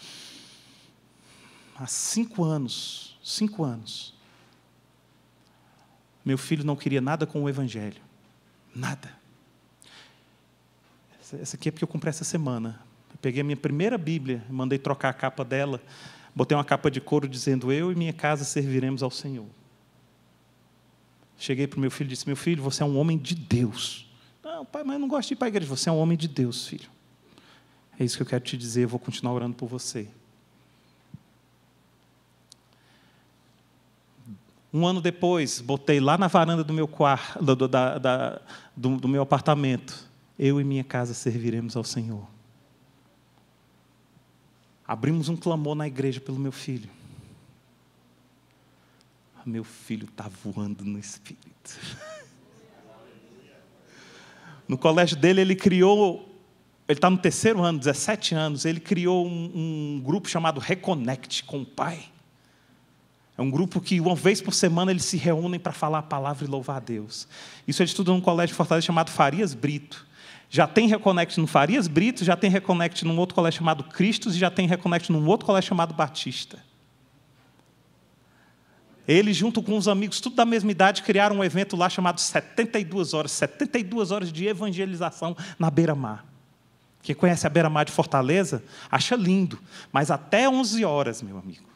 Há 5 anos, meu filho não queria nada com o Evangelho. Nada. Essa aqui é porque eu comprei essa semana. Eu peguei a minha primeira Bíblia, mandei trocar a capa dela, botei uma capa de couro dizendo, eu e minha casa serviremos ao Senhor. Cheguei para o meu filho e disse, meu filho, você é um homem de Deus. Não, pai, mas eu não gosto de ir para a igreja. Você é um homem de Deus, filho. É isso que eu quero te dizer, eu vou continuar orando por você. Um ano depois, botei lá na varanda do meu quarto, do meu apartamento, eu e minha casa serviremos ao Senhor. Abrimos um clamor na igreja pelo meu filho. Meu filho está voando no Espírito. No colégio dele, ele está no 3º ano, 17 anos, ele criou um grupo chamado Reconnect com o pai. É um grupo que, uma vez por semana, eles se reúnem para falar a palavra e louvar a Deus. Isso ele estuda num colégio de Fortaleza chamado Farias Brito. Já tem Reconnect no Farias Brito, já tem Reconnect num outro colégio chamado Cristos, e já tem Reconnect num outro colégio chamado Batista. Eles, junto com os amigos, tudo da mesma idade, criaram um evento lá chamado 72 horas de evangelização na beira-mar. Quem conhece a beira-mar de Fortaleza, acha lindo, mas até 11 horas, meu amigo.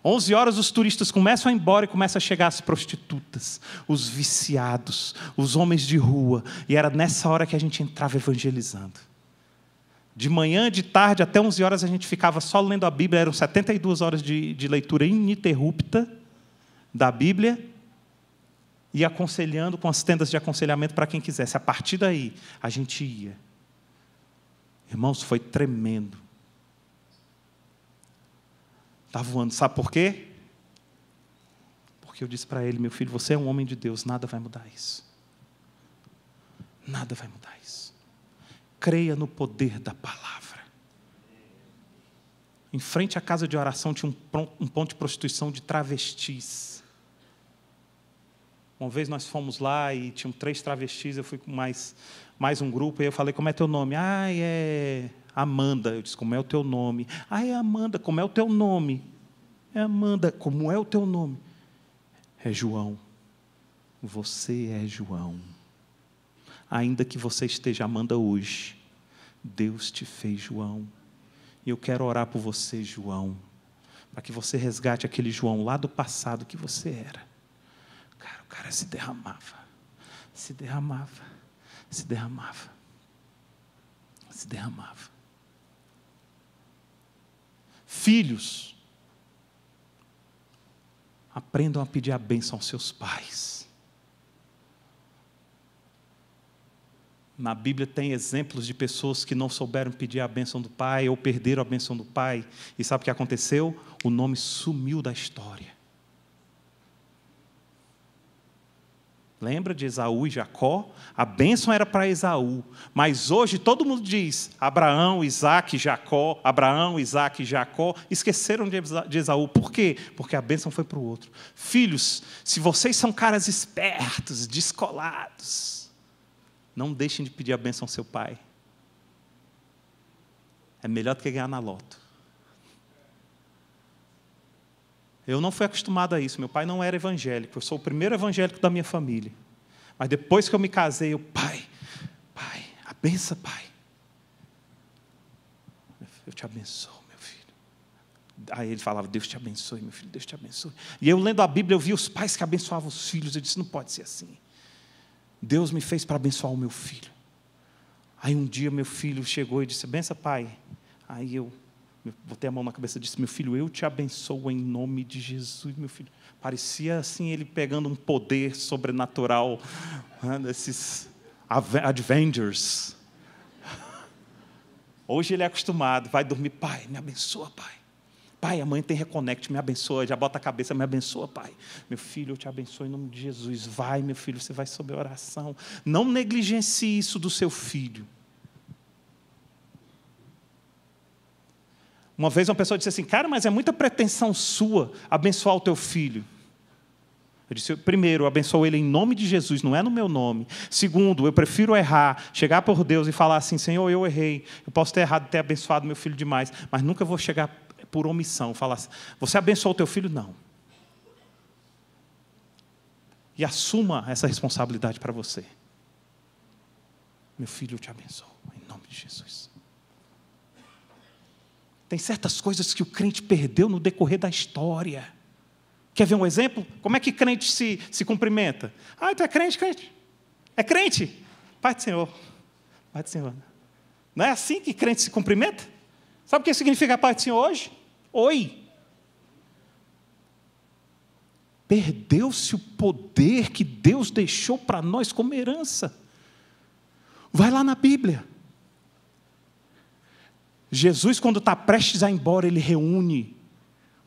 11 horas os turistas começam a ir embora e começam a chegar as prostitutas, os viciados, os homens de rua. E era nessa hora que a gente entrava evangelizando. De manhã, de tarde, até 11 horas a gente ficava só lendo a Bíblia. Eram 72 horas de leitura ininterrupta da Bíblia e aconselhando com as tendas de aconselhamento para quem quisesse. A partir daí, a gente ia. Irmãos, foi tremendo. Está voando. Sabe por quê? Porque eu disse para ele, meu filho, você é um homem de Deus, nada vai mudar isso. Nada vai mudar isso. Creia no poder da palavra. Em frente à casa de oração tinha um ponto de prostituição de travestis. Uma vez nós fomos lá e tinham 3 travestis, eu fui com mais um grupo, e eu falei, como é teu nome? Ah, é Amanda. Eu disse, como é o teu nome? Ah, é Amanda, como é o teu nome? É Amanda, como é o teu nome? É João. Você é João. Ainda que você esteja Amanda hoje, Deus te fez João. E eu quero orar por você, João, para que você resgate aquele João lá do passado que você era. Cara, o cara se derramava, se derramava. Se derramava. Filhos, aprendam a pedir a bênção aos seus pais. Na Bíblia tem exemplos de pessoas que não souberam pedir a bênção do pai ou perderam a bênção do pai. E sabe o que aconteceu? O nome sumiu da história. Lembra de Esaú e Jacó? A bênção era para Esaú. Mas hoje todo mundo diz Abraão, Isaac, Jacó. Abraão, Isaac e Jacó. Esqueceram de Esaú. Por quê? Porque a bênção foi para o outro. Filhos, se vocês são caras espertos, descolados, não deixem de pedir a bênção ao seu pai. É melhor do que ganhar na loto. Eu não fui acostumado a isso. Meu pai não era evangélico. Eu sou o primeiro evangélico da minha família. Mas depois que eu me casei, pai, a benção, pai. Eu te abençoo, meu filho. Aí ele falava, Deus te abençoe, meu filho, Deus te abençoe. E eu lendo a Bíblia, eu vi os pais que abençoavam os filhos. Eu disse, não pode ser assim. Deus me fez para abençoar o meu filho. Aí um dia meu filho chegou e disse, benção, pai. Aí eu botei a mão na cabeça e disse, meu filho, eu te abençoo em nome de Jesus, meu filho. Parecia assim, ele pegando um poder sobrenatural, né, desses Avengers. Hoje ele é acostumado, vai dormir, pai, me abençoa, pai. Pai, amanhã tem Reconnect, me abençoa, já bota a cabeça, me abençoa, pai. Meu filho, eu te abençoo em nome de Jesus. Vai, meu filho, você vai sob oração. Não negligencie isso do seu filho. Uma vez uma pessoa disse assim, cara, mas é muita pretensão sua abençoar o teu filho. Eu disse, primeiro, eu abençoo ele em nome de Jesus, não é no meu nome. Segundo, eu prefiro errar, chegar por Deus e falar assim, Senhor, eu errei. Eu posso ter errado, ter abençoado meu filho demais, mas nunca vou chegar por omissão, falar assim, você abençoou o teu filho? Não. E assuma essa responsabilidade para você. Meu filho, eu te abençoo, em nome de Jesus. Tem certas coisas que o crente perdeu no decorrer da história. Quer ver um exemplo? Como é que crente se cumprimenta? Ah, tu é crente, crente. É crente. Pai do Senhor. Pai do Senhor. Não é assim que crente se cumprimenta? Sabe o que significa Pai do Senhor hoje? Oi. Perdeu-se o poder que Deus deixou para nós como herança. Vai lá na Bíblia. Jesus, quando está prestes a ir embora, ele reúne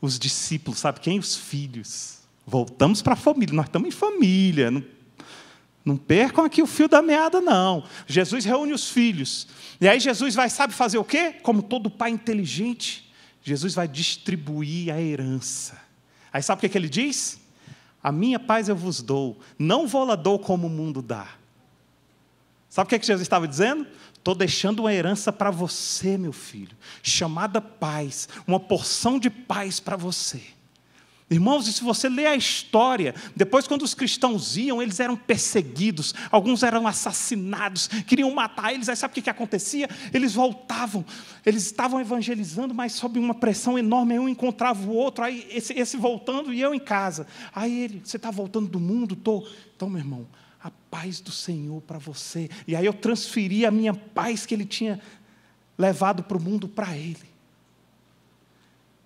os discípulos, sabe quem? Os filhos. Voltamos para a família, nós estamos em família. Não percam aqui o fio da meada, não. Jesus reúne os filhos. E aí Jesus vai, sabe fazer o quê? Como todo pai inteligente, Jesus vai distribuir a herança. Aí sabe o que ele diz? A minha paz eu vos dou, não vou lá dou como o mundo dá. Sabe o que Jesus estava dizendo? Estou deixando uma herança para você, meu filho, chamada paz, uma porção de paz para você. Irmãos, e se você ler a história, depois quando os cristãos iam, eles eram perseguidos, alguns eram assassinados, queriam matar eles, aí sabe o que acontecia? Eles voltavam, eles estavam evangelizando, mas sob uma pressão enorme, aí um encontrava o outro, aí esse voltando e eu em casa. Aí ele, você está voltando do mundo? Estou. Então, meu irmão, a paz do Senhor para você. E aí eu transferi a minha paz que ele tinha levado para o mundo para ele.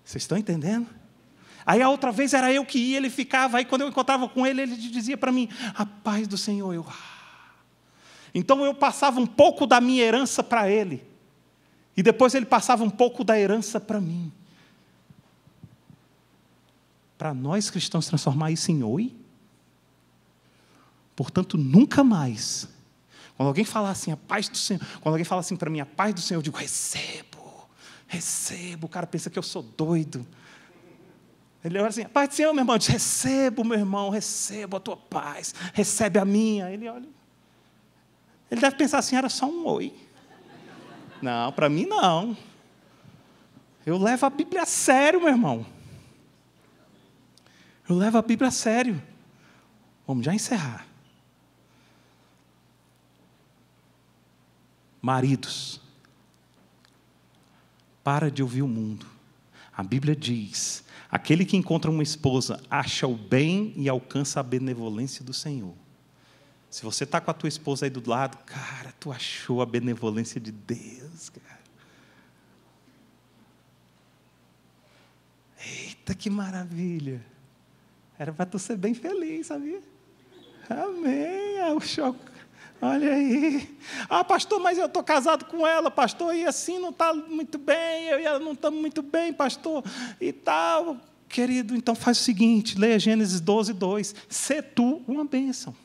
Vocês estão entendendo? Aí a outra vez era eu que ia, ele ficava. Aí quando eu encontrava com ele, ele dizia para mim, a paz do Senhor. Então eu passava um pouco da minha herança para ele. E depois ele passava um pouco da herança para mim. Para nós cristãos transformar isso em oi. Portanto, nunca mais, quando alguém falar assim, a paz do Senhor, quando alguém fala assim para mim, a paz do Senhor, eu digo, recebo, o cara pensa que eu sou doido. Ele olha assim, a paz do Senhor, meu irmão, eu digo, recebo, meu irmão, recebo a tua paz, recebe a minha. Ele olha, ele deve pensar assim, era só um oi. Não, para mim não. Eu levo a Bíblia a sério, meu irmão. Eu levo a Bíblia a sério. Vamos já encerrar. Maridos, para de ouvir o mundo. A Bíblia diz, aquele que encontra uma esposa acha o bem e alcança a benevolência do Senhor. Se você está com a tua esposa aí do lado, cara, tu achou a benevolência de Deus, cara. Eita, que maravilha. Era para tu ser bem feliz, sabia? Amém. É o choque. Olha aí. Ah, pastor, mas eu estou casado com ela, pastor, e assim não está muito bem, eu e ela não estamos muito bem, pastor, e tal. Querido, então faz o seguinte, leia Gênesis 12, 2. Sê tu uma bênção.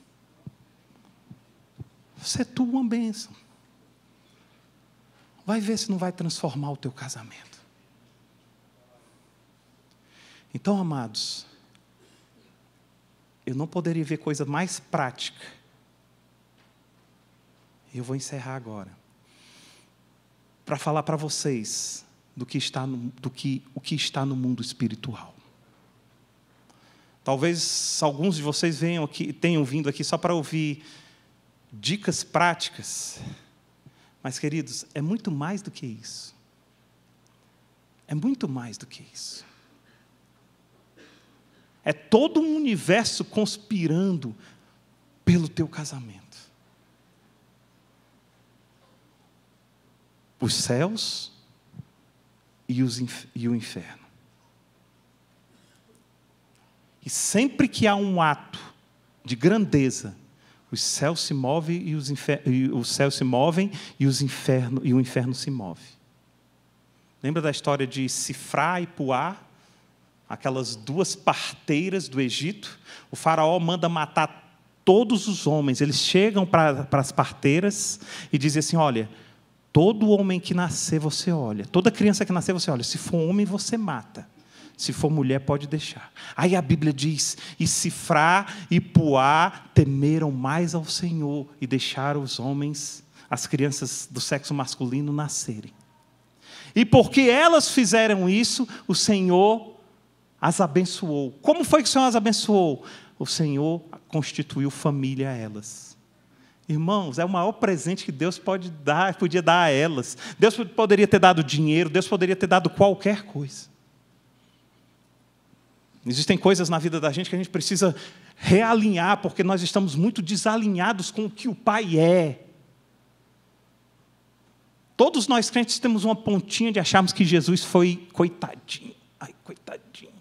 Sê tu uma bênção. Vai ver se não vai transformar o teu casamento. Então, amados, eu não poderia ver coisa mais prática. Eu vou encerrar agora. Para falar para vocês o que está no mundo espiritual. Talvez alguns de vocês tenham vindo aqui só para ouvir dicas práticas. Mas, queridos, é muito mais do que isso. É muito mais do que isso. É todo um universo conspirando pelo teu casamento. Os céus e o inferno. E sempre que há um ato de grandeza, os céus se movem e os céus se movem e o inferno se move. Lembra da história de Sifrá e Puá? Aquelas duas parteiras do Egito. O faraó manda matar todos os homens. Eles chegam para as parteiras e dizem assim, olha, todo homem que nascer você olha, toda criança que nascer você olha, se for homem você mata, se for mulher pode deixar. Aí a Bíblia diz, e Sifrá e Puá temeram mais ao Senhor e deixaram os homens, as crianças do sexo masculino nascerem. E porque elas fizeram isso, o Senhor as abençoou. Como foi que o Senhor as abençoou? O Senhor constituiu família a elas. Irmãos, é o maior presente que Deus podia dar a elas. Deus poderia ter dado dinheiro, Deus poderia ter dado qualquer coisa. Existem coisas na vida da gente que a gente precisa realinhar, porque nós estamos muito desalinhados com o que o Pai é. Todos nós crentes temos uma pontinha de acharmos que Jesus foi coitadinho. Ai, coitadinho.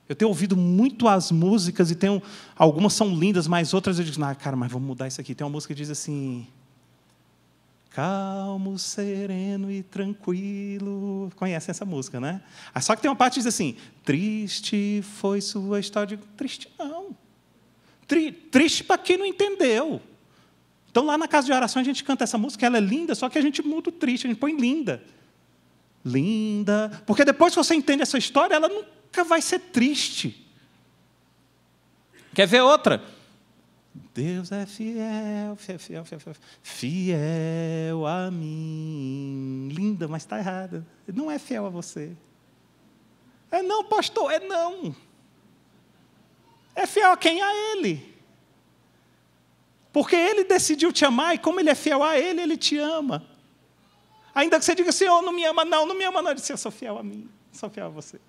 Eu tenho ouvido muito as músicas e algumas são lindas, mas outras eu digo, cara, mas vamos mudar isso aqui. Tem uma música que diz assim, calmo, sereno e tranquilo. Conhecem essa música, né? Só que tem uma parte que diz assim, triste foi sua história. Triste não. Triste para quem não entendeu. Então lá na casa de oração a gente canta essa música, ela é linda, só que a gente muda o triste, a gente põe linda. Linda. Porque depois que você entende essa história, ela nunca vai ser triste. Quer ver outra? Deus é fiel, fiel a mim. Linda, mas está errada. Ele não é fiel a você. É não, pastor, é não. É fiel a quem? A Ele. Porque Ele decidiu te amar e como Ele é fiel a Ele, Ele te ama. Ainda que você diga, Senhor, não me ama não. Ele disse, eu sou fiel a mim, sou fiel a você.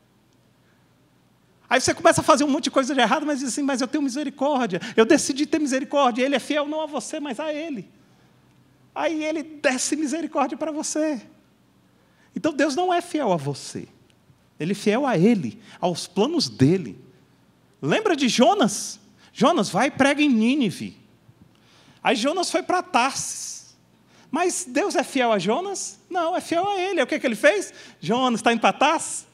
Aí você começa a fazer um monte de coisa de errado, mas diz assim, mas eu tenho misericórdia. Eu decidi ter misericórdia. Ele é fiel não a você, mas a Ele. Aí Ele desce misericórdia para você. Então Deus não é fiel a você. Ele é fiel a Ele, aos planos dEle. Lembra de Jonas? Jonas, vai e prega em Nínive. Aí Jonas foi para Tarsis. Mas Deus é fiel a Jonas? Não, é fiel a Ele. O que ele fez? Jonas está indo para Tarsis?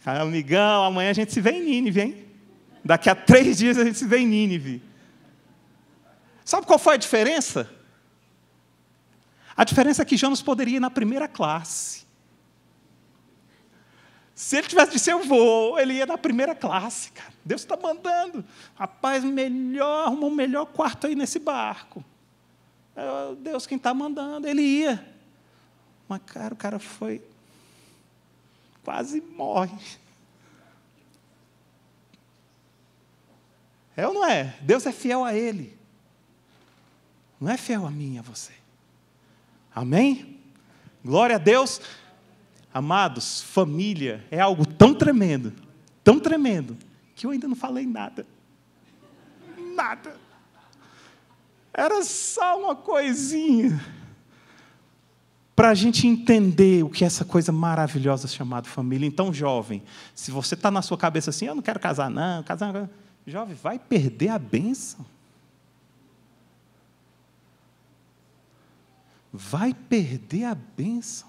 Amigão, amanhã a gente se vê em Nínive, hein? Daqui a 3 dias a gente se vê em Nínive. Sabe qual foi a diferença? A diferença é que Jonas poderia ir na primeira classe. Se ele tivesse dito, eu vou, ele ia na primeira classe, cara. Deus está mandando. Rapaz, arruma o melhor quarto aí nesse barco. É Deus quem está mandando. Ele ia. Mas, cara, o cara foi... quase morre. É ou não é? Deus é fiel a Ele. Não é fiel a mim e a você. Amém? Glória a Deus. Amados, família é algo tão tremendo, que eu ainda não falei nada. Nada. Era só uma coisinha para a gente entender o que é essa coisa maravilhosa chamada família. Então, jovem, se você está na sua cabeça assim, eu não quero casar, não, jovem, vai perder a bênção. Vai perder a bênção.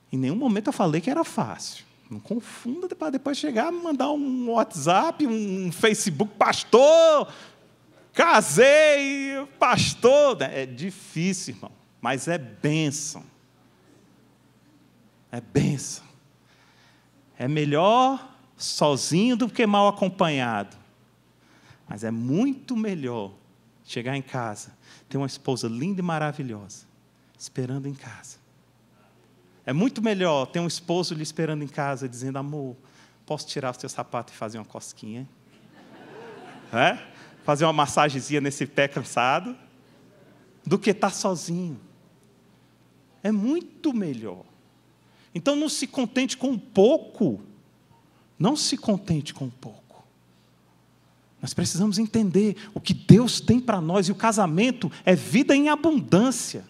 Em nenhum momento eu falei que era fácil. Não confunda para depois chegar e mandar um WhatsApp, um Facebook, pastor, casei, pastor. É difícil, irmão, mas é bênção. É bênção. É melhor sozinho do que mal acompanhado. Mas é muito melhor chegar em casa, ter uma esposa linda e maravilhosa, esperando em casa. É muito melhor ter um esposo lhe esperando em casa, dizendo, amor, posso tirar o seu sapato e fazer uma cosquinha? Fazer uma massagenzinha nesse pé cansado, do que estar sozinho. É muito melhor. Então não se contente com pouco. Não se contente com pouco. Nós precisamos entender o que Deus tem para nós, e o casamento é vida em abundância.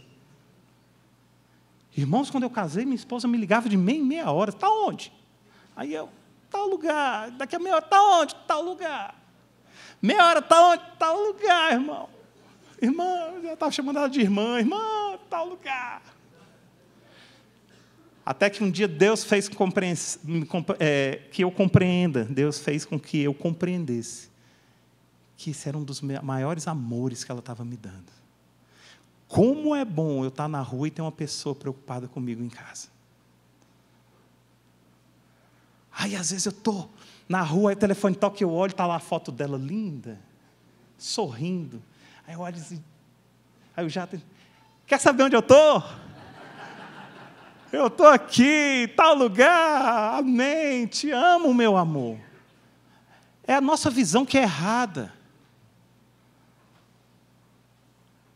Irmãos, quando eu casei, minha esposa me ligava de meia em meia hora. Está onde? Aí eu, tal lugar. Daqui a meia hora, está onde? Tal lugar. Meia hora, está onde? Tal lugar, irmão. Irmã, já estava chamando ela de irmã. Irmã, tal lugar. Até que um dia Deus fez que eu compreenda. Deus fez com que eu compreendesse que esse era um dos maiores amores que ela estava me dando. Como é bom eu estar na rua e ter uma pessoa preocupada comigo em casa. Aí, às vezes, eu estou na rua, aí o telefone toca, eu olho, está lá a foto dela linda, sorrindo. Aí eu olho assim, aí eu já... Quer saber onde eu estou? Eu estou aqui, em tal lugar, amém, te amo, meu amor. É a nossa visão que é errada.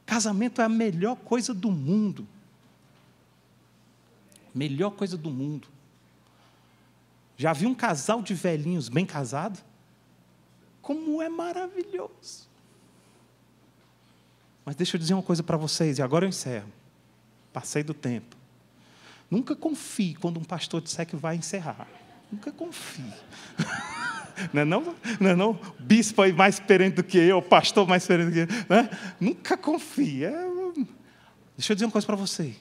Casamento é a melhor coisa do mundo. Melhor coisa do mundo. Já viu um casal de velhinhos bem casado? Como é maravilhoso. Mas deixa eu dizer uma coisa para vocês, e agora eu encerro. Passei do tempo. Nunca confie quando um pastor disser que vai encerrar. Nunca confie. Não é não? Bispo aí mais experiente do que eu, pastor mais experiente do que eu. Né? Nunca confie. Deixa eu dizer uma coisa para você.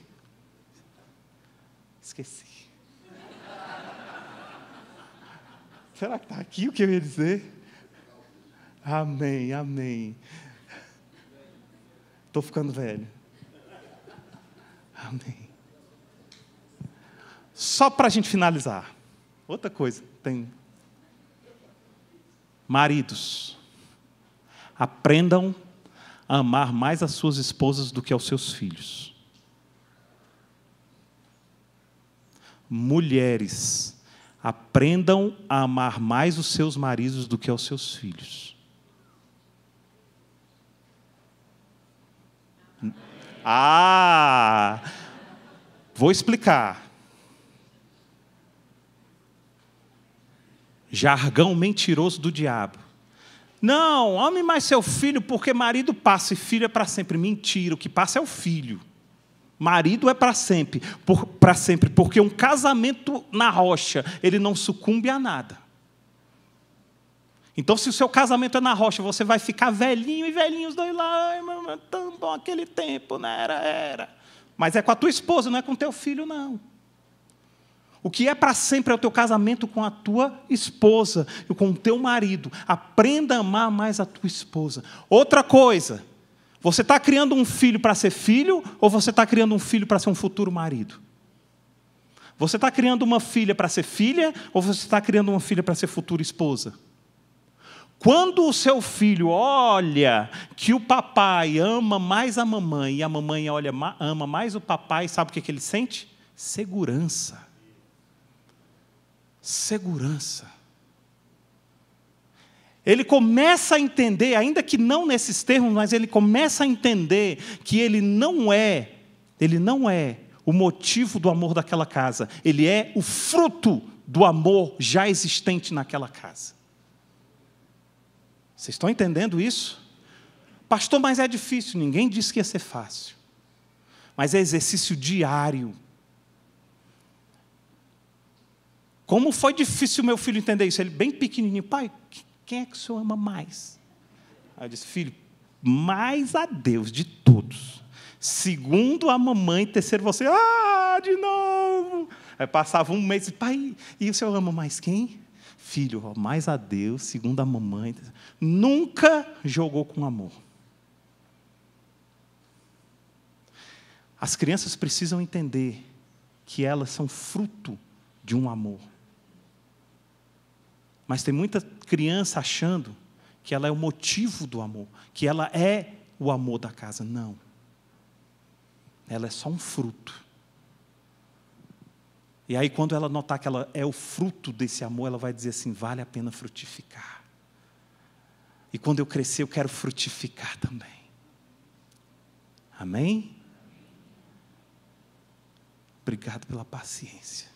Esqueci. Será que está aqui o que eu ia dizer? Amém, amém. Estou ficando velho. Amém. Só para a gente finalizar. Outra coisa, tem... Maridos, aprendam a amar mais as suas esposas do que aos seus filhos. Mulheres, aprendam a amar mais os seus maridos do que aos seus filhos. Vou explicar. Jargão mentiroso do diabo. Não, ame mais seu filho, porque marido passa e filho é para sempre. Mentira, o que passa é o filho. Marido é para sempre, porque um casamento na rocha, ele não sucumbe a nada. Então, se o seu casamento é na rocha, você vai ficar velhinho e velhinho os dois lá. Ai, meu, tão bom aquele tempo, né? Era. Mas é com a tua esposa, não é com o teu filho, não. O que é para sempre é o teu casamento com a tua esposa e com o teu marido. Aprenda a amar mais a tua esposa. Outra coisa, você está criando um filho para ser filho ou você está criando um filho para ser um futuro marido? Você está criando uma filha para ser filha ou você está criando uma filha para ser futura esposa? Quando o seu filho olha que o papai ama mais a mamãe e a mamãe ama mais o papai, sabe o que ele sente? Segurança. Segurança. Ele começa a entender, ainda que não nesses termos, mas ele começa a entender que ele não é o motivo do amor daquela casa, ele é o fruto do amor já existente naquela casa. Vocês estão entendendo isso? Pastor, mas é difícil. Ninguém disse que ia ser fácil. Mas é exercício diário. Como foi difícil meu filho entender isso? Ele bem pequenininho. Pai, quem é que o senhor ama mais? Aí eu disse, filho, mais a Deus de todos. Segundo a mamãe, terceiro você. De novo. Aí passava um mês, pai, e o senhor ama mais quem? Filho, mais a Deus, segundo a mamãe. Nunca jogou com amor. As crianças precisam entender que elas são fruto de um amor. Mas tem muita criança achando que ela é o motivo do amor, que ela é o amor da casa. Não. Ela é só um fruto. E aí, quando ela notar que ela é o fruto desse amor, ela vai dizer assim, vale a pena frutificar. E quando eu crescer, eu quero frutificar também. Amém? Obrigado pela paciência.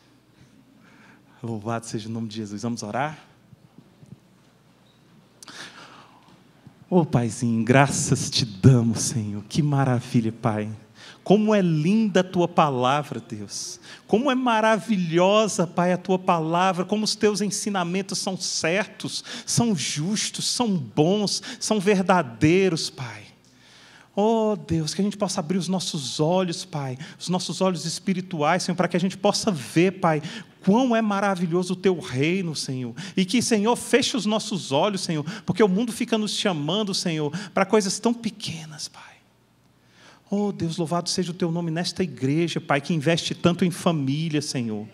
Louvado seja o nome de Jesus. Vamos orar? Paizinho, graças te damos, Senhor. Que maravilha, Pai. Como é linda a Tua palavra, Deus. Como é maravilhosa, Pai, a Tua palavra. Como os Teus ensinamentos são certos, são justos, são bons, são verdadeiros, Pai. Deus, que a gente possa abrir os nossos olhos, Pai, os nossos olhos espirituais, Senhor, para que a gente possa ver, Pai, quão é maravilhoso o Teu reino, Senhor. E que, Senhor, feche os nossos olhos, Senhor, porque o mundo fica nos chamando, Senhor, para coisas tão pequenas, Pai. Deus, louvado seja o Teu nome nesta igreja, Pai, que investe tanto em família, Senhor.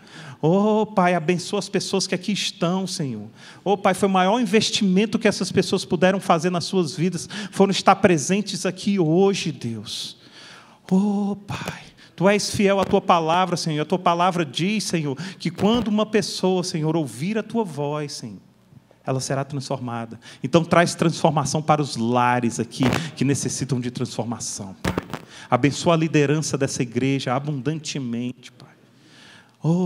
Pai, abençoa as pessoas que aqui estão, Senhor. Pai, foi o maior investimento que essas pessoas puderam fazer nas suas vidas, foram estar presentes aqui hoje, Deus. Pai, Tu és fiel à Tua palavra, Senhor. A Tua palavra diz, Senhor, que quando uma pessoa, Senhor, ouvir a Tua voz, Senhor, ela será transformada. Então, traz transformação para os lares aqui, que necessitam de transformação, Pai. Abençoa a liderança dessa igreja abundantemente, Pai.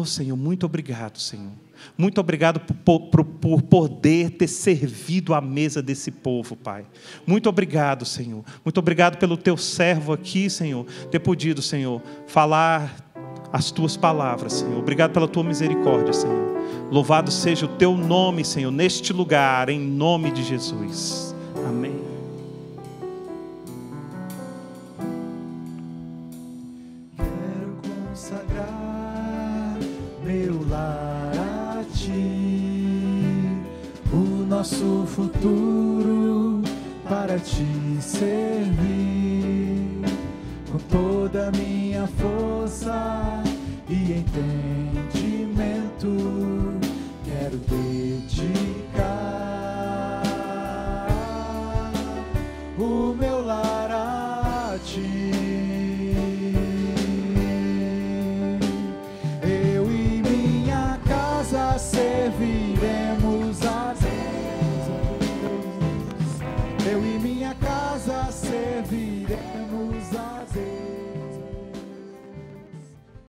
Senhor, muito obrigado, Senhor. Muito obrigado por poder ter servido à mesa desse povo, Pai. Muito obrigado, Senhor. Muito obrigado pelo Teu servo aqui, Senhor, ter podido, Senhor, falar as Tuas palavras, Senhor. Obrigado pela Tua misericórdia, Senhor. Louvado seja o Teu nome, Senhor, neste lugar, em nome de Jesus. Amém. Quero consagrar meu lar a Ti, o nosso futuro para Te servir, com toda a minha força e entendimento, quero dedicar o meu lar a Ti. Eu e minha casa serviremos a Deus. Eu e minha casa serviremos a Deus.